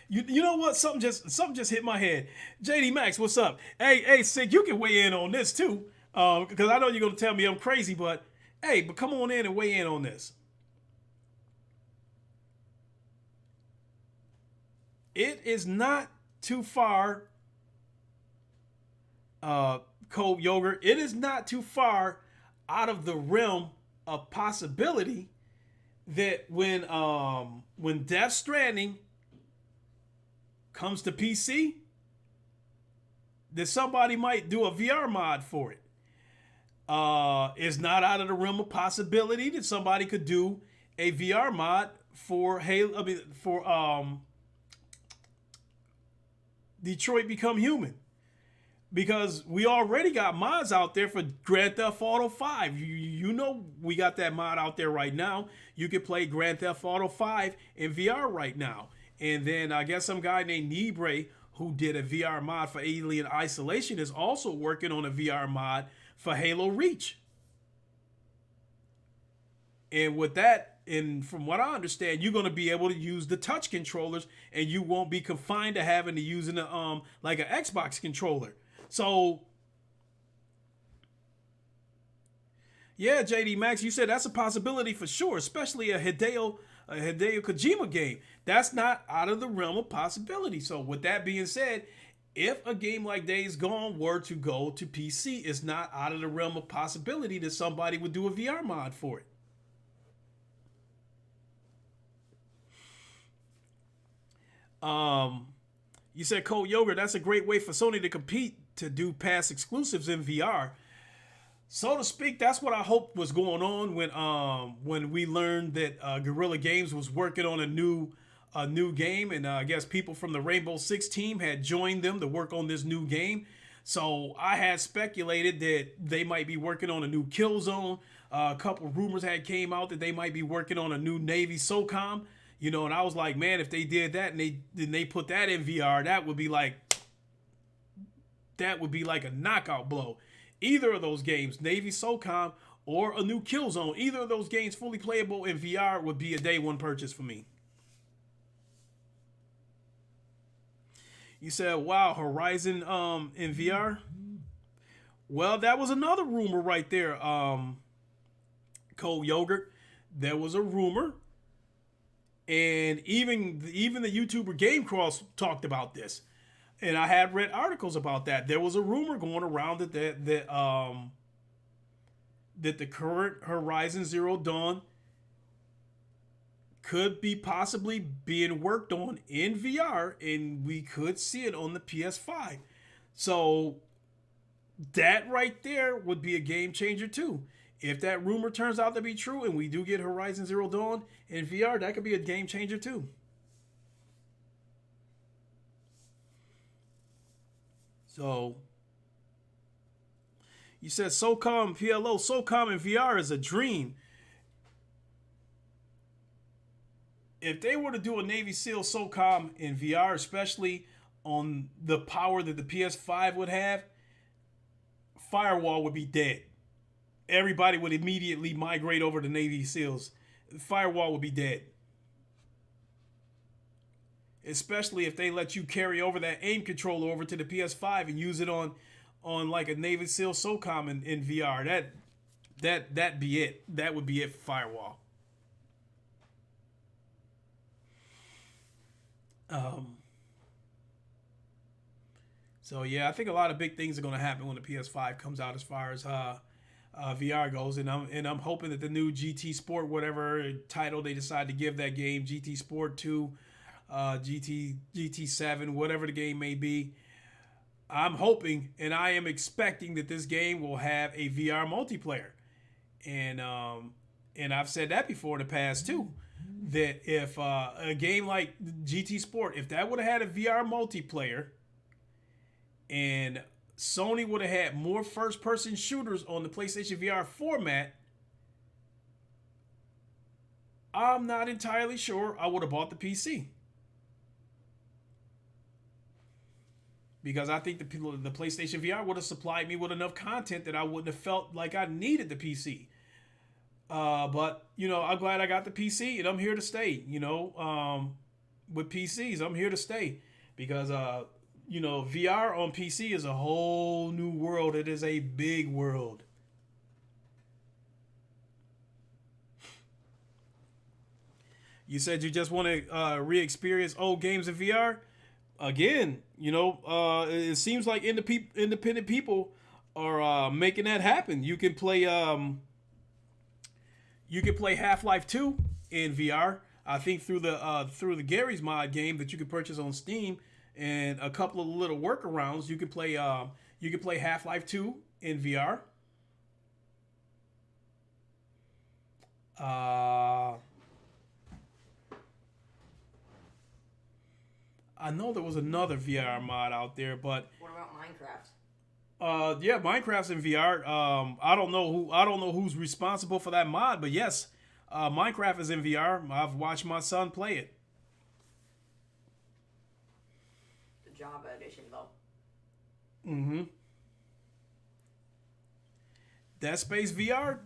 You know what? Something just hit my head. JD Max, what's up? Hey, Sig, you can weigh in on this too, because I know you're gonna tell me I'm crazy, but come on in and weigh in on this. It is not too far, Cold Yogurt. It is not too far out of the realm of possibility that when Death Stranding comes to PC, that somebody might do a VR mod for it. It's not out of the realm of possibility that somebody could do a VR mod for Detroit Become Human, because we already got mods out there for Grand Theft Auto 5. You know we got that mod out there right now. You can play Grand Theft Auto 5 in VR right now. And then I guess some guy named Nibre, who did a VR mod for Alien Isolation, is also working on a VR mod for Halo Reach. And with that, and from what I understand, you're going to be able to use the touch controllers, and you won't be confined to having to use like an Xbox controller. So yeah, JD Max, you said that's a possibility for sure, especially a Hideo Kojima game. That's not out of the realm of possibility. So with that being said, if a game like Days Gone were to go to PC, it's not out of the realm of possibility that somebody would do a VR mod for it. You said, Cold Yogurt, that's a great way for Sony to compete, to do past exclusives in VR. so to speak, that's what I hoped was going on when we learned that Guerrilla Games was working on a new game, and I guess people from the Rainbow Six team had joined them to work on this new game. So I had speculated that they might be working on a new Killzone. A couple rumors had came out that they might be working on a new Navy SOCOM. You know, and I was like, man, if they did that and they put that in VR, that would be like a knockout blow. Either of those games, Navy SOCOM or a new Killzone, either of those games fully playable in VR would be a day one purchase for me. You said, wow, Horizon in VR? Well, that was another rumor right there, Cold Yogurt. There was a rumor. And even the YouTuber Game Cross talked about this. And I had read articles about that. There was a rumor going around that the current Horizon Zero Dawn could be possibly being worked on in VR, and we could see it on the PS5. So that right there would be a game changer too. If that rumor turns out to be true and we do get Horizon Zero Dawn in VR, that could be a game changer too. So you said SOCOM PLO, SOCOM in VR is a dream. If they were to do a Navy SEAL SOCOM in VR, especially on the power that the PS5 would have, Firewall would be dead. Everybody would immediately migrate over to Navy SEALs. Firewall would be dead. Especially if they let you carry over that aim controller over to the PS5 and use it on like a Navy SEAL SOCOM in VR. That'd be it. That would be it for Firewall. So yeah, I think a lot of big things are going to happen when the PS5 comes out as far as VR goes, and I'm hoping that the new GT Sport, whatever title they decide to give that game, GT Sport 2, GT7, whatever the game may be, I'm hoping and I am expecting that this game will have a VR multiplayer, and I've said that before in the past too, that if a game like GT Sport, if that would have had a VR multiplayer, and Sony would have had more first-person shooters on the PlayStation VR format, I'm not entirely sure I would have bought the PC. Because I think the PlayStation VR would have supplied me with enough content that I wouldn't have felt like I needed the PC. But, you know, I'm glad I got the PC, and I'm here to stay, you know. With PCs, I'm here to stay. Because, you know, VR on PC is a whole new world. It is a big world. You said you just want to re-experience old games in VR? Again, you know, it seems like independent people are making that happen. You can play Half-Life 2 in VR. I think through the Gary's Mod game that you can purchase on Steam, and a couple of little workarounds, you can play Half-Life 2 in VR. I know there was another VR mod out there, but What about Minecraft? yeah, Minecraft's in VR. I don't know who's responsible for that mod, but yes, Minecraft is in VR. I've watched my son play it. The Java edition, though. Mm-hmm. Dead Space VR,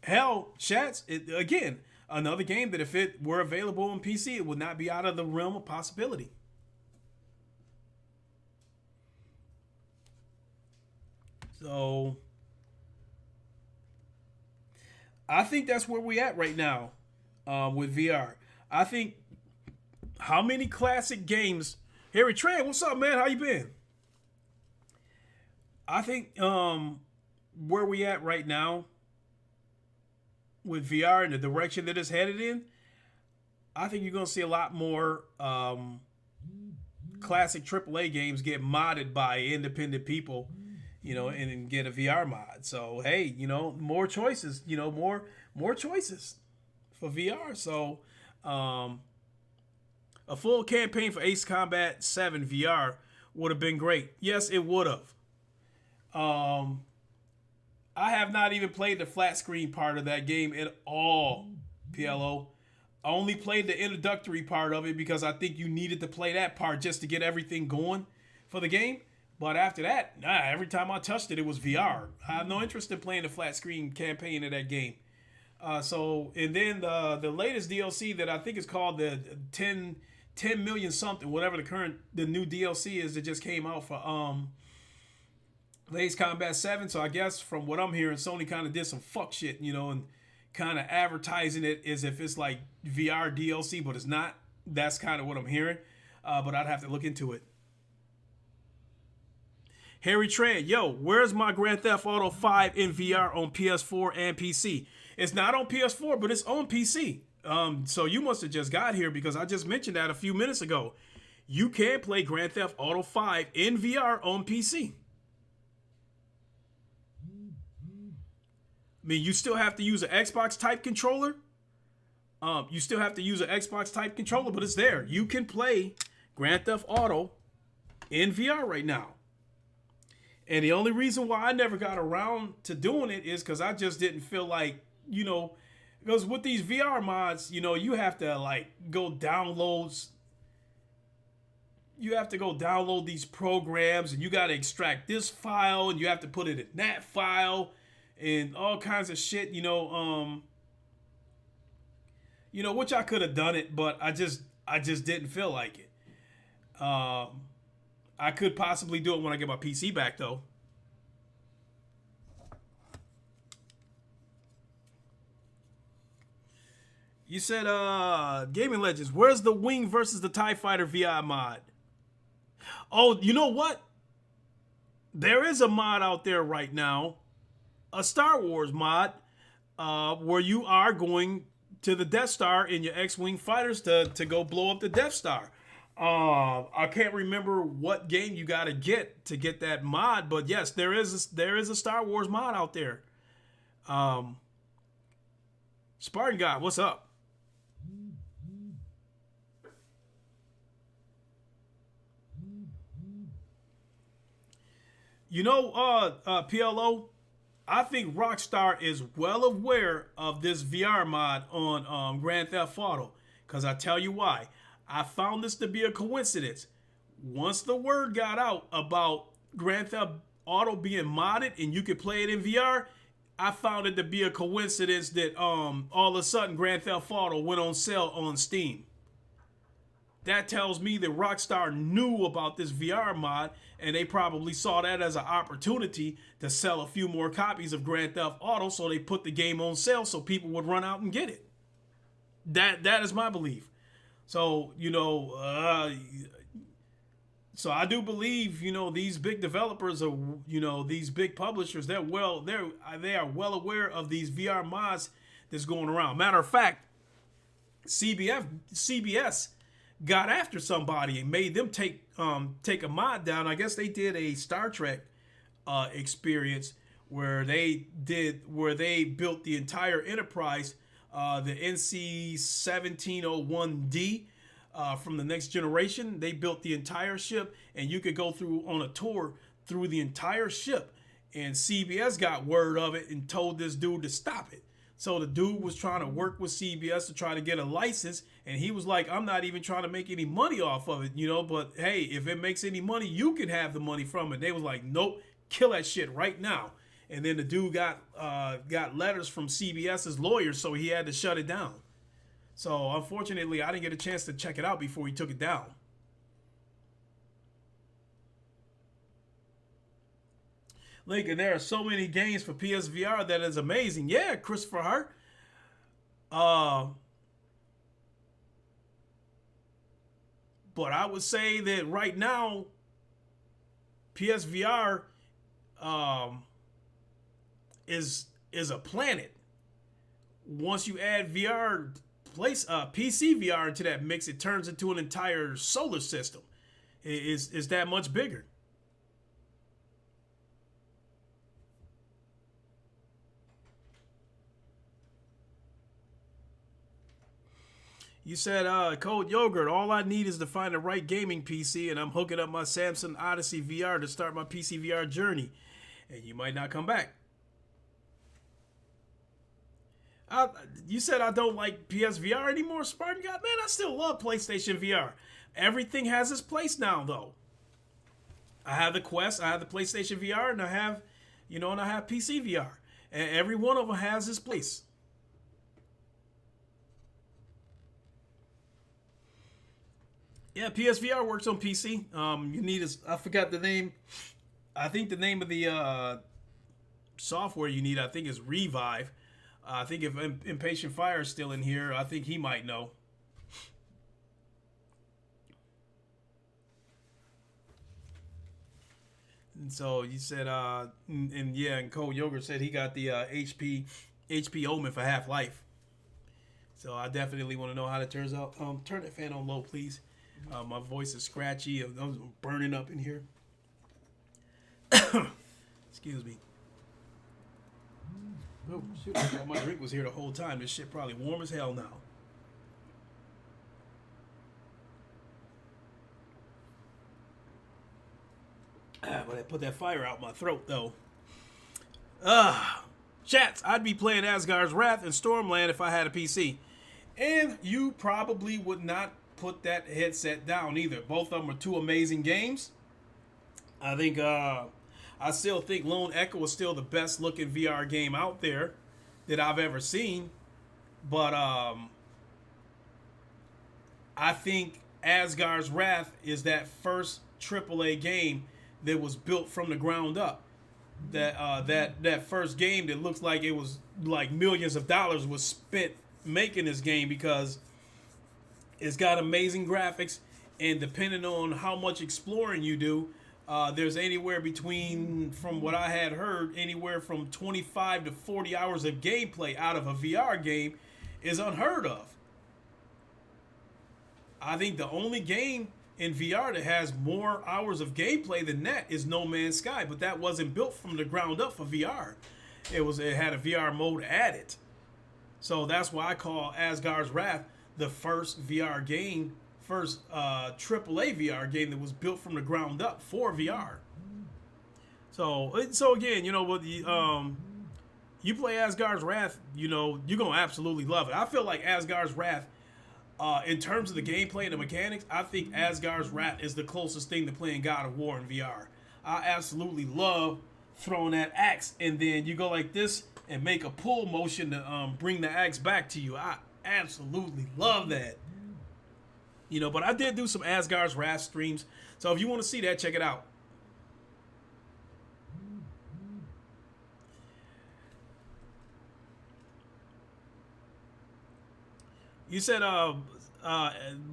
hell, Shats, again, another game that if it were available on PC, it would not be out of the realm of possibility. So I think that's where we at right now with VR. I think how many classic games. Harry Tran, what's up, man? How you been? I think where we at right now with VR and the direction that it's headed in, I think you're gonna see a lot more classic AAA games get modded by independent people. and get a VR mod. So hey, more choices, more choices for VR. So a full campaign for Ace Combat 7 VR would have been great. Yes, it would have. I have not even played the flat screen part of that game at all, PLO. I only played the introductory part of it because I think you needed to play that part just to get everything going for the game. But after that, every time I touched it, it was VR. I have no interest in playing the flat screen campaign of that game. And then the latest DLC that I think is called the 10 million something, whatever the new DLC is that just came out for Ace Combat 7. So I guess from what I'm hearing, Sony kind of did some fuck shit, and kind of advertising it as if it's like VR DLC, but it's not. That's kind of what I'm hearing. But I'd have to look into it. Harry Tran, yo, where's my Grand Theft Auto 5 in VR on PS4 and PC? It's not on PS4, but it's on PC. So you must have just got here because I just mentioned that a few minutes ago. You can play Grand Theft Auto 5 in VR on PC. I mean, you still have to use an Xbox type controller. But it's there. You can play Grand Theft Auto in VR right now. And the only reason why I never got around to doing it is because I just didn't feel like, because with these VR mods, you have to go download these programs, and you got to extract this file, and you have to put it in that file, and all kinds of shit, which I could have done it, but I just didn't feel like it. I could possibly do it when I get my PC back, though. You said, Gaming Legends, where's the Wing versus the TIE Fighter VR mod? Oh, you know what? There is a mod out there right now, a Star Wars mod, where you are going to the Death Star in your X-Wing fighters to go blow up the Death Star. I can't remember what game you got to get that mod, but yes, there is a Star Wars mod out there. Spartan God, what's up? PLO, I think Rockstar is well aware of this VR mod on Grand Theft Auto, because I tell you why. I found this to be a coincidence. Once the word got out about Grand Theft Auto being modded and you could play it in VR, I found it to be a coincidence that all of a sudden Grand Theft Auto went on sale on Steam. That tells me that Rockstar knew about this VR mod, and they probably saw that as an opportunity to sell a few more copies of Grand Theft Auto, so they put the game on sale so people would run out and get it. That is my belief. So, so I do believe, these big developers are, these big publishers, they are well aware of these VR mods that's going around. Matter of fact, CBS got after somebody and made them take a mod down. I guess they did a Star Trek experience where they built the entire Enterprise, the NC-1701D from the Next Generation. They built the entire ship, and you could go through on a tour through the entire ship. And CBS got word of it and told this dude to stop it. So the dude was trying to work with CBS to try to get a license, and he was like, I'm not even trying to make any money off of it, but hey, if it makes any money, you can have the money from it. They was like, nope, kill that shit right now. And then the dude got letters from CBS's lawyers, so he had to shut it down. So unfortunately, I didn't get a chance to check it out before he took it down. Lincoln, there are so many games for PSVR that is amazing. Yeah, Christopher Hart. But I would say that right now, PSVR is a planet. Once you add PC VR into that mix, it turns into an entire solar system. It's that much bigger. You said, Cold Yogurt, all I need is to find the right gaming PC, and I'm hooking up my Samsung Odyssey VR to start my PC VR journey. And you might not come back. You said I don't like PSVR anymore, Spartan God? Man, I still love PlayStation VR. Everything has its place now, though. I have the Quest, I have the PlayStation VR, and I have, and I have PC VR. And every one of them has its place. Yeah, PSVR works on PC. You need I forgot the name. I think the name of the software you need, I think, is Revive. I think if Impatient Fire is still in here, I think he might know. And so you said, and Cold Yogurt said he got the HP Omen for Half-Life. So I definitely want to know how that turns out. Turn that fan on low, please. My voice is scratchy. I'm burning up in here. Excuse me. Oh, shoot. I thought my drink was here the whole time. This shit probably warm as hell now. But I put that fire out my throat, though. Chats, I'd be playing Asgard's Wrath and Stormland if I had a PC. And you probably would not put that headset down either. Both of them are two amazing games. I think, I still think Lone Echo is still the best looking VR game out there that I've ever seen. But I think Asgard's Wrath is that first AAA game that was built from the ground up. That first game that looks like it was like millions of dollars was spent making this game, because it's got amazing graphics, and depending on how much exploring you do, there's anywhere between, from what I had heard, anywhere from 25 to 40 hours of gameplay out of a VR game is unheard of. I think the only game in VR that has more hours of gameplay than that is No Man's Sky, but that wasn't built from the ground up for VR. It had a VR mode added. So that's why I call Asgard's Wrath the first VR game, first AAA VR game that was built from the ground up for VR. So again, you play Asgard's Wrath, you're gonna absolutely love it. I feel like Asgard's Wrath, in terms of the gameplay and the mechanics, I think Asgard's Wrath is the closest thing to playing God of War in VR. I absolutely love throwing that axe, and then you go like this and make a pull motion to bring the axe back to you. I absolutely love that. But I did do some Asgard's Wrath streams, so if you want to see that, check it out. You said,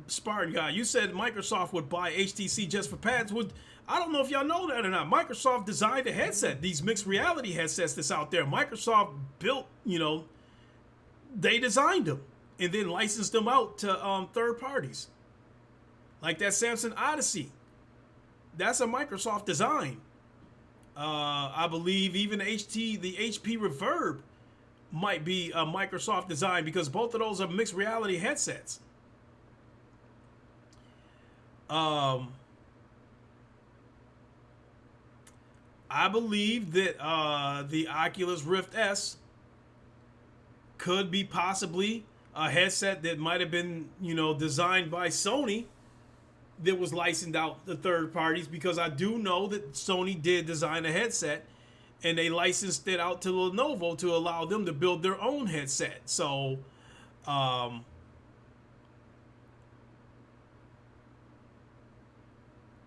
Spartan guy, you said Microsoft would buy HTC just for pads. I don't know if y'all know that or not. Microsoft designed a headset, these mixed reality headsets that's out there. Microsoft built, they designed them and then licensed them out to third parties. Like that Samsung Odyssey. That's a Microsoft design. I believe even the HP Reverb might be a Microsoft design, because both of those are mixed reality headsets. I believe that the Oculus Rift S could be possibly a headset that might have been, designed by Sony, that was licensed out to third parties, because I do know that Sony did design a headset and they licensed it out to Lenovo to allow them to build their own headset. So,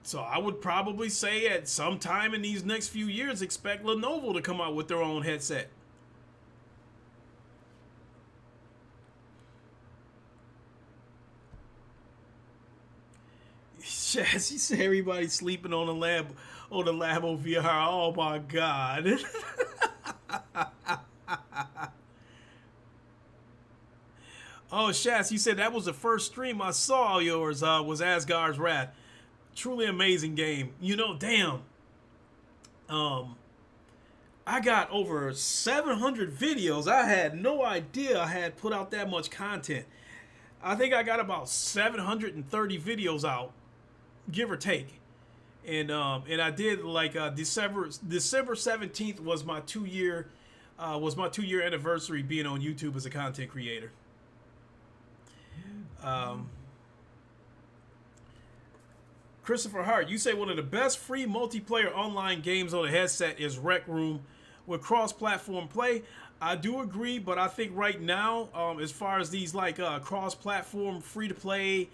so I would probably say at some time in these next few years, expect Lenovo to come out with their own headset. Shaz, you say everybody's sleeping on the Labo VR. Oh my God. Oh, Shaz, you said that was the first stream I saw of yours, was Asgard's Wrath. Truly amazing game. Damn. I got over 700 videos. I had no idea I had put out that much content. I think I got about 730 videos out, give or take. And I did like December 17th was my 2 year anniversary being on YouTube as a content creator. Christopher Hart, you say one of the best free multiplayer online games on the headset is Rec Room with cross-platform play. I do agree, but I think right now, as far as these like cross-platform free-to-play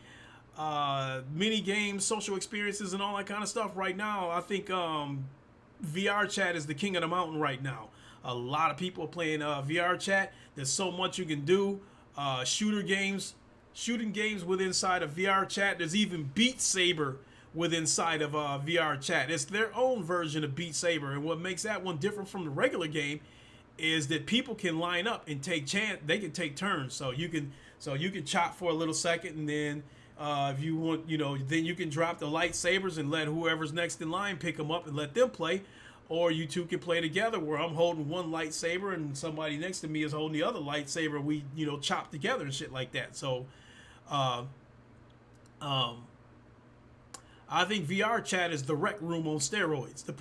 mini games, social experiences, and all that kind of stuff, right now, I think VR chat is the king of the mountain right now. A lot of people are playing VR chat. There's so much you can do. Shooting games with inside of VR chat. There's even Beat Saber with inside of VR chat. It's their own version of Beat Saber, and what makes that one different from the regular game is that people can line up and take they can take turns. So you can chop for a little second, and then if you want, then you can drop the lightsabers and let whoever's next in line pick them up and let them play. Or you two can play together where I'm holding one lightsaber and somebody next to me is holding the other lightsaber. We, chop together and shit like that. So, I think VR chat is the Rec Room on steroids, to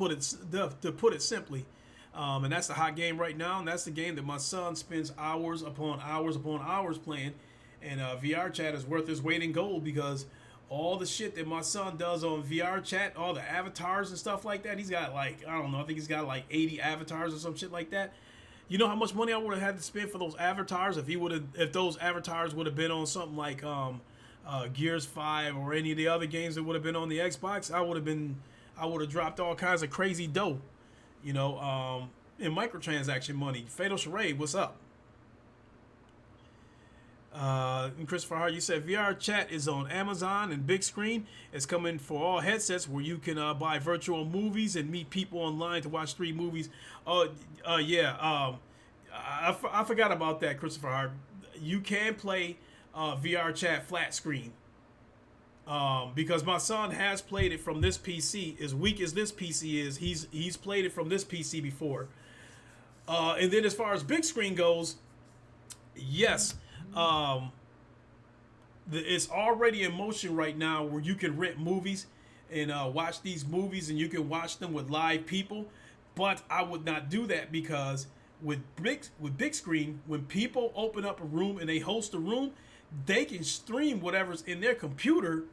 put it simply. And that's the hot game right now, and that's the game that my son spends hours upon hours upon hours playing. And VR chat is worth his weight in gold, because all the shit that my son does on VR chat, all the avatars and stuff like that, he's got like, I don't know, I think he's got like 80 avatars or some shit like that. You know how much money I would have had to spend for those avatars if those avatars would have been on something like Gears 5 or any of the other games that would have been on the Xbox. I would have dropped all kinds of crazy dough, in microtransaction money. Fatal Charade, what's up? And Christopher Hart, you said VR chat is on Amazon and big screen. It's coming for all headsets, where you can buy virtual movies and meet people online to watch 3 movies. Yeah. I forgot about that, Christopher Hart. You can play VR chat flat screen. Because my son has played it from this PC. As weak as this PC is, he's played it from this PC before. And then as far as big screen goes, yes. It's already in motion right now where you can rent movies and watch these movies, and you can watch them with live people. But I would not do that, because with big screen, when people open up a room and they host a room, they can stream whatever's in their computer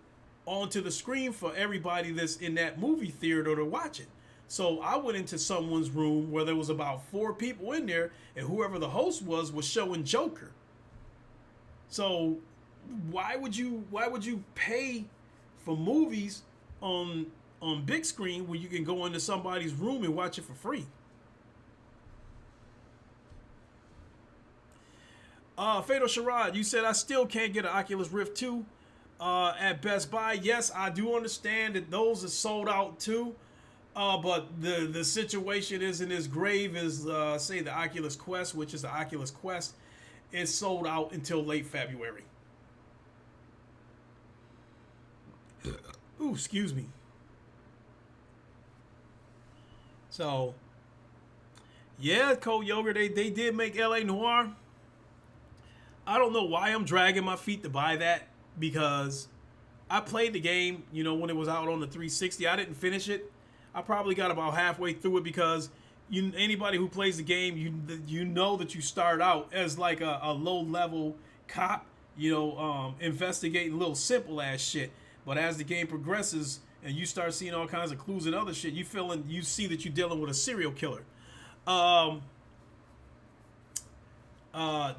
onto the screen for everybody that's in that movie theater to watch it. So I went into someone's room where there was about 4 people in there, and whoever the host was showing Joker. So why would you pay for movies on big screen when you can go into somebody's room and watch it for free? Fatal Sharad, you said I still can't get an Oculus Rift 2 at Best Buy. Yes, I do understand that those are sold out too. But the situation isn't as grave as say the Oculus Quest, which is the Oculus Quest. It's sold out until late February. Ooh, excuse me. So, yeah, Cold Yogurt, they did make LA Noire. I don't know why I'm dragging my feet to buy that, because I played the game, when it was out on the 360. I didn't finish it. I probably got about halfway through it, because anybody who plays the game, you know that you start out as like a low level cop, investigating little simple ass shit. But as the game progresses and you start seeing all kinds of clues and other shit, you see that you're dealing with a serial killer.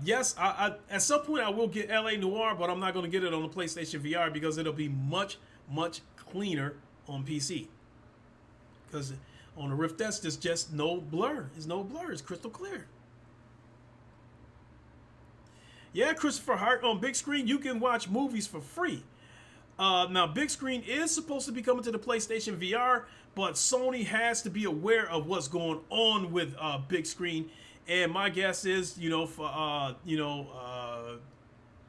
Yes, I at some point I will get LA Noire, but I'm not going to get it on the PlayStation VR, because it'll be much cleaner on PC. Because on the Rift S, there's just no blur. There's no blur. It's crystal clear. Yeah, Christopher Hart, on big screen, you can watch movies for free. Now, big screen is supposed to be coming to the PlayStation VR, but Sony has to be aware of what's going on with big screen. And my guess is, to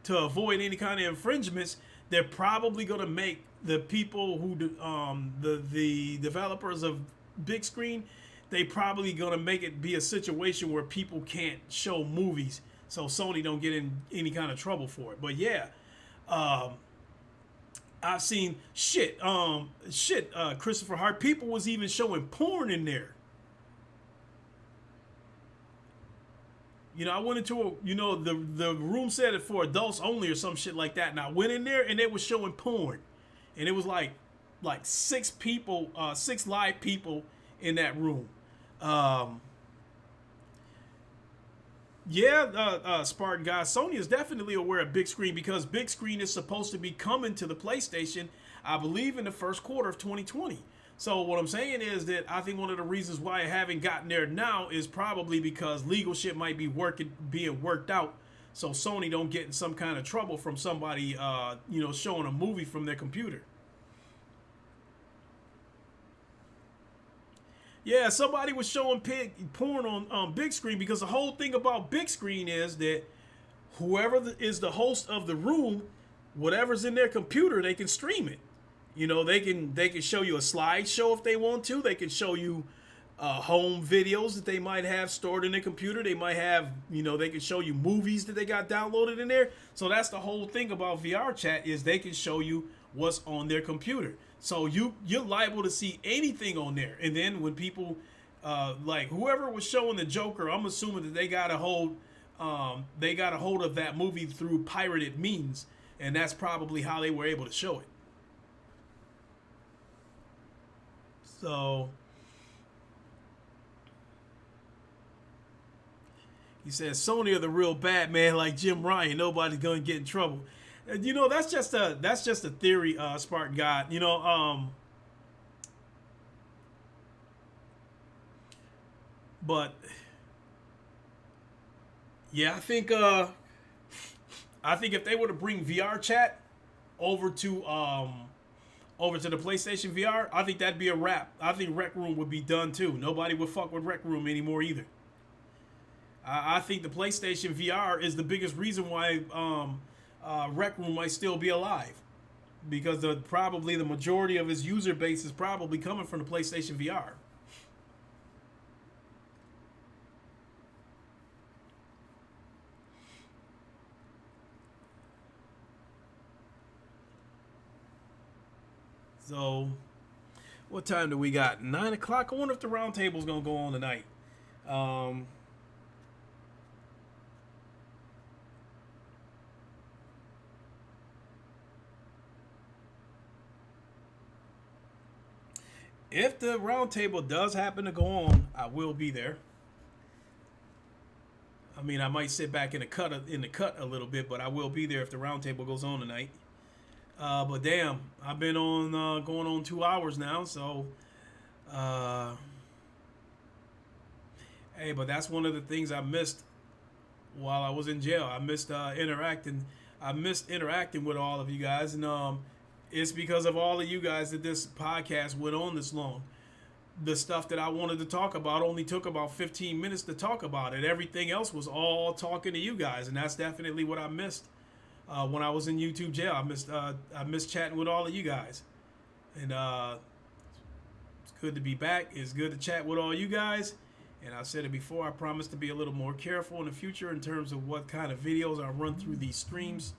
avoid any kind of infringements, they're probably going to make the people who the developers of big screen, they probably going to make it be a situation where people can't show movies, so Sony don't get in any kind of trouble for it. But yeah, Um, I've seen Christopher Hart. People was even showing porn in there. You know, I went into the room said it for adults only or some shit like that, and I went in there and they was showing porn, and it was like six people, six live people in that room. Spartan guy, Sony is definitely aware of big screen because big screen is supposed to be coming to the PlayStation, I believe, in the first quarter of 2020. So what I'm saying is that I think one of the reasons why I haven't gotten there now is probably because legal shit might be being worked out, so Sony don't get in some kind of trouble from somebody, showing a movie from their computer. Yeah, somebody was showing porn on big screen because the whole thing about big screen is that whoever is the host of the room, whatever's in their computer, they can stream it. You know, they can show you a slideshow if they want to. They can show you home videos that they might have stored in their computer. They might have, they can show you movies that they got downloaded in there. So that's the whole thing about VR chat is they can show you what's on their computer. So you're liable to see anything on there. And then when people like whoever was showing the Joker, I'm assuming that they got a hold of that movie through pirated means, and that's probably how they were able to show it. So he says Sony are the real bad man, like Jim Ryan. Nobody's gonna get in trouble. That's just a theory, Spark God. But yeah, I think if they were to bring VR chat over to the PlayStation VR, I think that'd be a wrap. I think Rec Room would be done too. Nobody would fuck with Rec Room anymore either. I think the PlayStation VR is the biggest reason why Rec Room might still be alive, because probably the majority of his user base is probably coming from the PlayStation VR. So, what time do we got? 9 o'clock? I wonder if the round table's going to go on tonight. If the round table does happen to go on, I will be there. I mean, I might sit back in the cut a little bit, but I will be there if the round table goes on tonight. But damn, I've been on going on 2 hours now, so hey, but that's one of the things I missed while I was in jail. I missed interacting. I missed interacting with all of you guys, and it's because of all of you guys that this podcast went on this long. The stuff that I wanted to talk about only took about 15 minutes to talk about it. Everything else was all talking to you guys, and that's definitely what I missed when I was in YouTube jail. I missed chatting with all of you guys, and it's good to be back. It's good to chat with all you guys. And I said it before, I promise to be a little more careful in the future in terms of what kind of videos I run through these streams.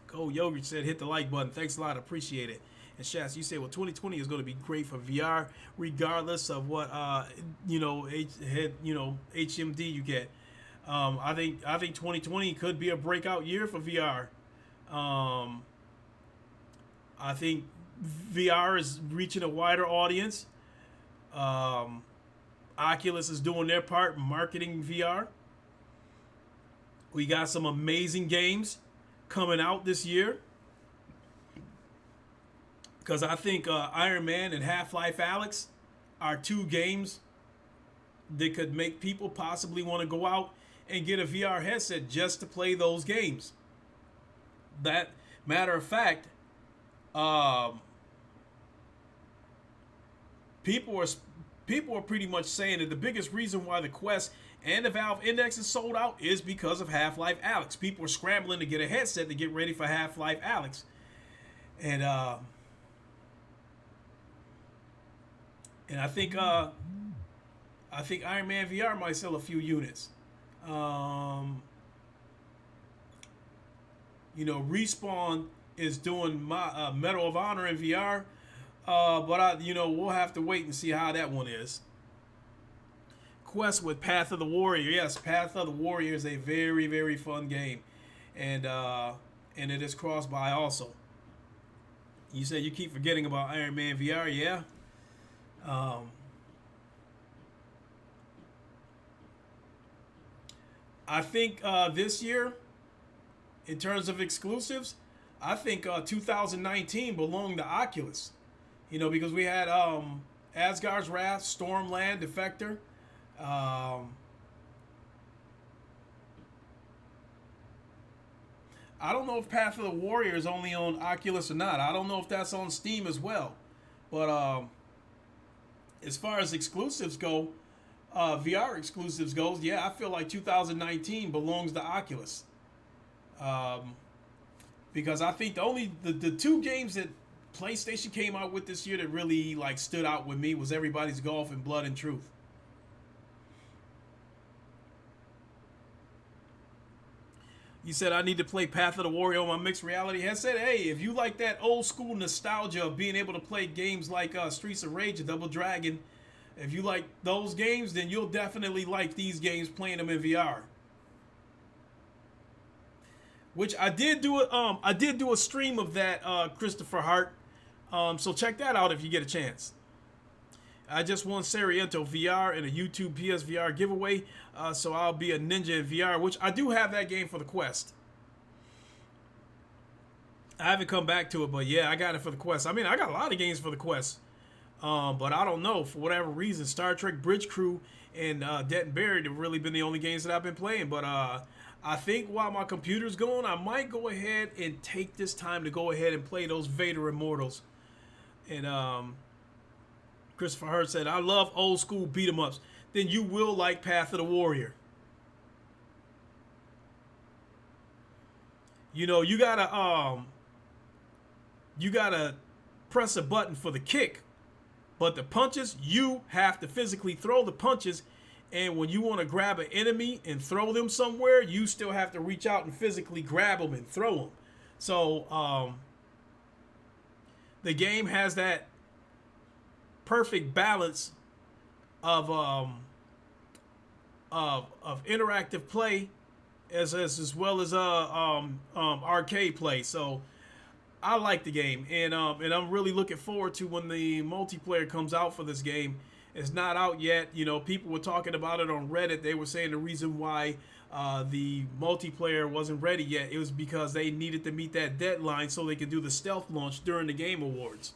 Cole Yogurt said, hit the like button. Thanks a lot. Appreciate it. And Shaz, you say, well, 2020 is going to be great for VR, regardless of what, HMD you get. I think 2020 could be a breakout year for VR. I think VR is reaching a wider audience. Oculus is doing their part marketing VR. We got some amazing games coming out this year, because I think Iron Man and Half-Life Alyx are 2 games that could make people possibly want to go out and get a VR headset just to play those games. That matter of fact, people are pretty much saying that the biggest reason why the Quest and the Valve Index is sold out is because of Half-Life Alyx. People are scrambling to get a headset to get ready for Half-Life Alyx. And I think Iron Man VR might sell a few units. Respawn is doing my Medal of Honor in VR. We'll have to wait and see how that one is. Quest with Path of the Warrior. Yes, Path of the Warrior is a very, very fun game, and it is cross-buy also. You said you keep forgetting about Iron Man VR, yeah. I think this year, in terms of exclusives, I think 2019 belonged to Oculus. Because we had Asgard's Wrath, Stormland, Defector. I don't know if Path of the Warrior is only on Oculus or not. I don't know if that's on Steam as well. But as far as exclusives go, VR exclusives goes, yeah, I feel like 2019 belongs to Oculus. Because I think the two games that PlayStation came out with this year that really like stood out with me was Everybody's Golf and Blood and Truth. You said I need to play Path of the Warrior on my mixed reality headset. Hey, if you like that old school nostalgia of being able to play games like Streets of Rage or Double Dragon, if you like those games, then you'll definitely like these games playing them in VR. Which I did do a stream of that, Christopher Hart. So check that out if you get a chance. I just won Sariento VR in a YouTube PSVR giveaway, so I'll be a ninja in VR, which I do have that game for the Quest. I haven't come back to it, but yeah, I got it for the Quest. I mean, I got a lot of games for the Quest, but I don't know, for whatever reason, Star Trek Bridge Crew and Dead and Buried have really been the only games that I've been playing. But I think while my computer's going, I might go ahead and take this time to go ahead and play those Vader Immortals. And Christopher Hurt said, I love old school beat 'em ups. Then you will like Path of the Warrior. You gotta press a button for the kick, but the punches, you have to physically throw the punches, and when you want to grab an enemy and throw them somewhere, you still have to reach out and physically grab them and throw them. So the game has that perfect balance of interactive play as well as arcade play. So I like the game, and I'm really looking forward to when the multiplayer comes out for this game. It's not out yet. People were talking about it on Reddit. They were saying the reason why the multiplayer wasn't ready yet, it was because they needed to meet that deadline so they could do the stealth launch during the Game Awards.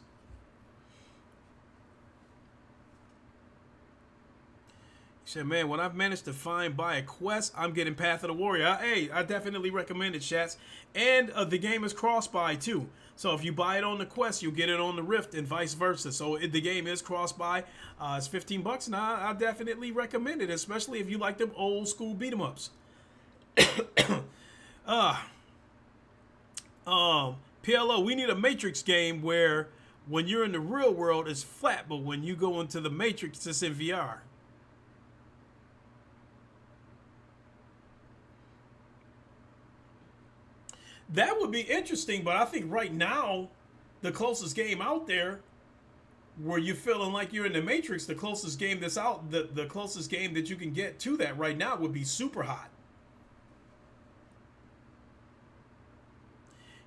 He said, man, when I've managed to buy a Quest, I'm getting Path of the Warrior. Hey, I definitely recommend it, chats. And the game is cross-buy, too. So if you buy it on the Quest, you'll get it on the Rift and vice versa. So the game is cross-buy. It's $15, and I definitely recommend it, especially if you like them old-school beat-em-ups. PLO, we need a Matrix game where when you're in the real world, it's flat, but when you go into the Matrix, it's in VR. That would be interesting, but I think right now, the closest game out there where you're feeling like you're in the Matrix, the closest game that's out, the closest game that you can get to that right now would be Super Hot.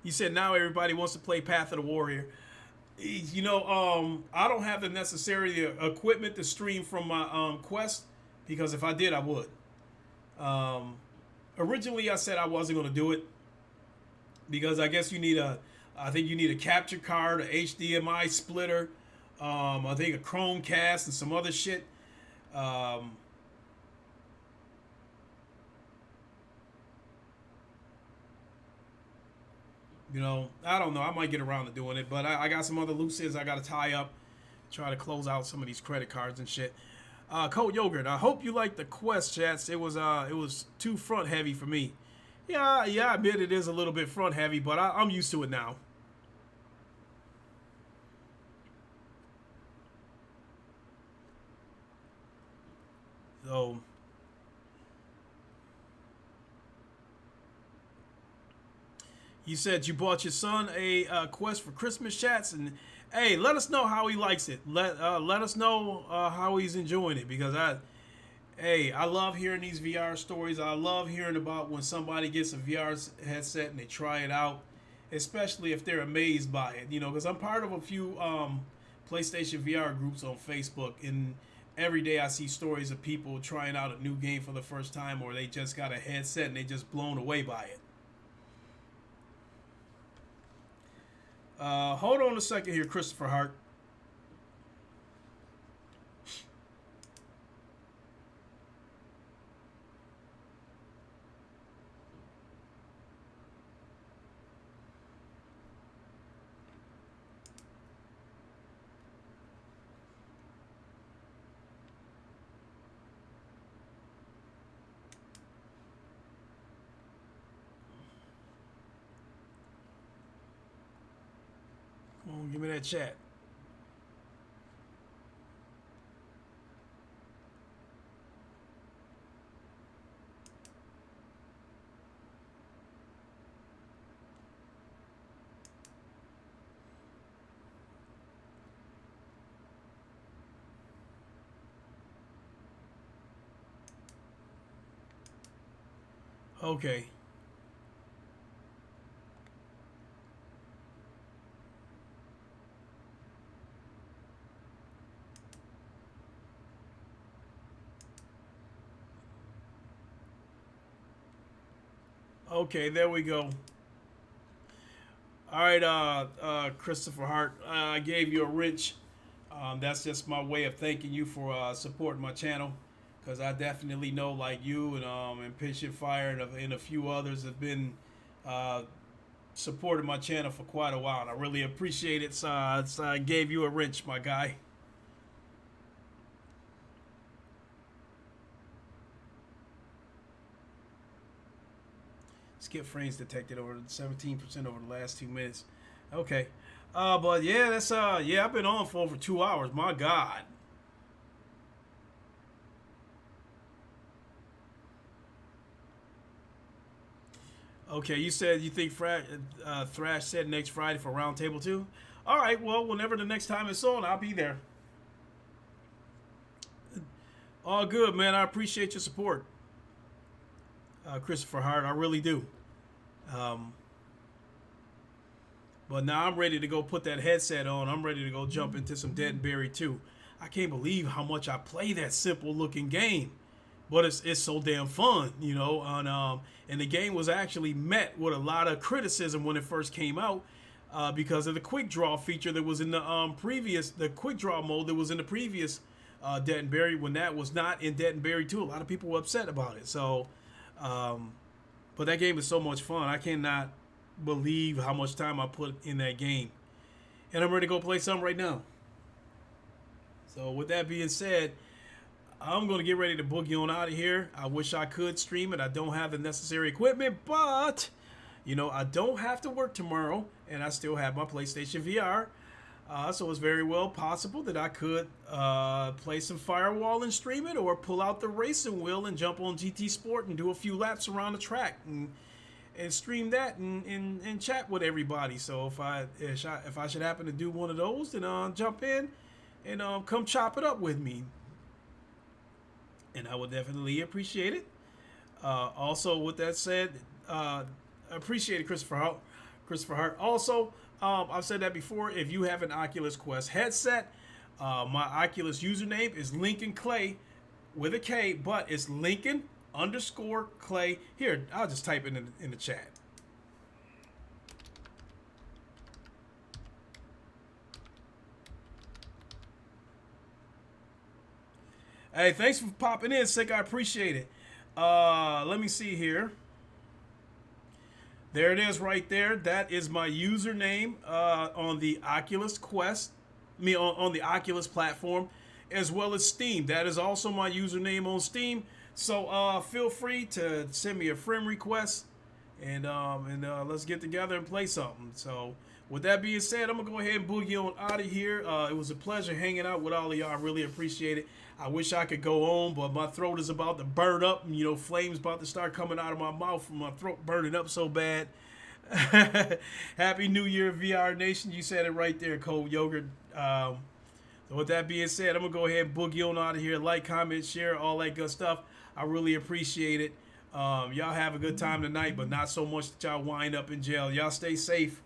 He said now everybody wants to play Path of the Warrior. I don't have the necessary equipment to stream from my Quest, because if I did, I would. Originally, I said I wasn't going to do it, because I guess you need I think you need a capture card, a HDMI splitter, I think a Chromecast and some other shit. I don't know. I might get around to doing it, but I got some other loose ends I got to tie up, try to close out some of these credit cards and shit. Cold Yogurt, I hope you like the Quest, chats. It was too front heavy for me. Yeah, I admit it is a little bit front heavy, but I'm used to it now. So, You said you bought your son a Quest for Christmas, chats, and hey, let us know how he likes it. Let us know how he's enjoying it, because I love hearing these VR stories. I love hearing about when somebody gets a VR headset and they try it out, especially if they're amazed by it. You know, because I'm part of a few PlayStation VR groups on Facebook, and every day I see stories of people trying out a new game for the first time, or they just got a headset and they just blown away by it. Hold on a second here, Christopher Hart. Come on, give me that chat. Okay. Okay, there we go. All right, Christopher Hart, I gave you a wrench. That's just my way of thanking you for supporting my channel, because I definitely know, like you and Pitch and Fire and a few others have been supporting my channel for quite a while, and I really appreciate it. So I gave you a wrench, my guy. Skip frames detected over 17% over the last 2 minutes. Okay. But yeah, that's yeah, I've been on for over 2 hours. My God. Okay, you said you think Thrash said next Friday for Roundtable 2? All right, well, whenever the next time it's on, I'll be there. All good, man. I appreciate your support, Christopher Hart. I really do. But now I'm ready to go put that headset on. I'm ready to go jump into some Dead and Buried 2. I can't believe how much I play that simple looking game, but it's so damn fun, you know. And the game was actually met with a lot of criticism when it first came out, because of the quick draw feature that was in the quick draw mode that was in the previous Dead and Buried. When that was not in Dead and Buried 2, a lot of people were upset about it. So, but that game is so much fun. I cannot believe how much time I put in that game, and I'm ready to go play some right now. So with that being said, I'm going to get ready to boogie on out of here. I wish I could stream it. I don't have the necessary equipment, but, you know, I don't have to work tomorrow, and I still have my PlayStation VR. So it's very well possible that I could play some Firewall and stream it, or pull out the racing wheel and jump on GT Sport and do a few laps around the track and stream that and chat with everybody. So if I should happen to do one of those, then jump in and come chop it up with me. And I would definitely appreciate it. Also, with that said, appreciate it, Christopher Hart. Christopher Hart. Also, I've said that before. If you have an Oculus Quest headset, my Oculus username is Lincoln Clay with a K, but it's Lincoln_Clay. Here, I'll just type it in the chat. Hey, thanks for popping in, Sick. I appreciate it. Let me see here. There it is right there. That is my username on the Oculus Quest. On the Oculus platform, as well as Steam. That is also my username on Steam. So feel free to send me a friend request, and let's get together and play something. So with that being said, I'm gonna go ahead and boogie on out of here. It was a pleasure hanging out with all of y'all. I really appreciate it. I wish I could go on, but my throat is about to burn up, and, you know, flames about to start coming out of my mouth from my throat burning up so bad. Happy New Year, VR Nation. You said it right there, Cold Yogurt. So with that being said, I'm going to go ahead and boogie on out of here. Like, comment, share, all that good stuff. I really appreciate it. Y'all have a good time tonight, but not so much that y'all wind up in jail. Y'all stay safe.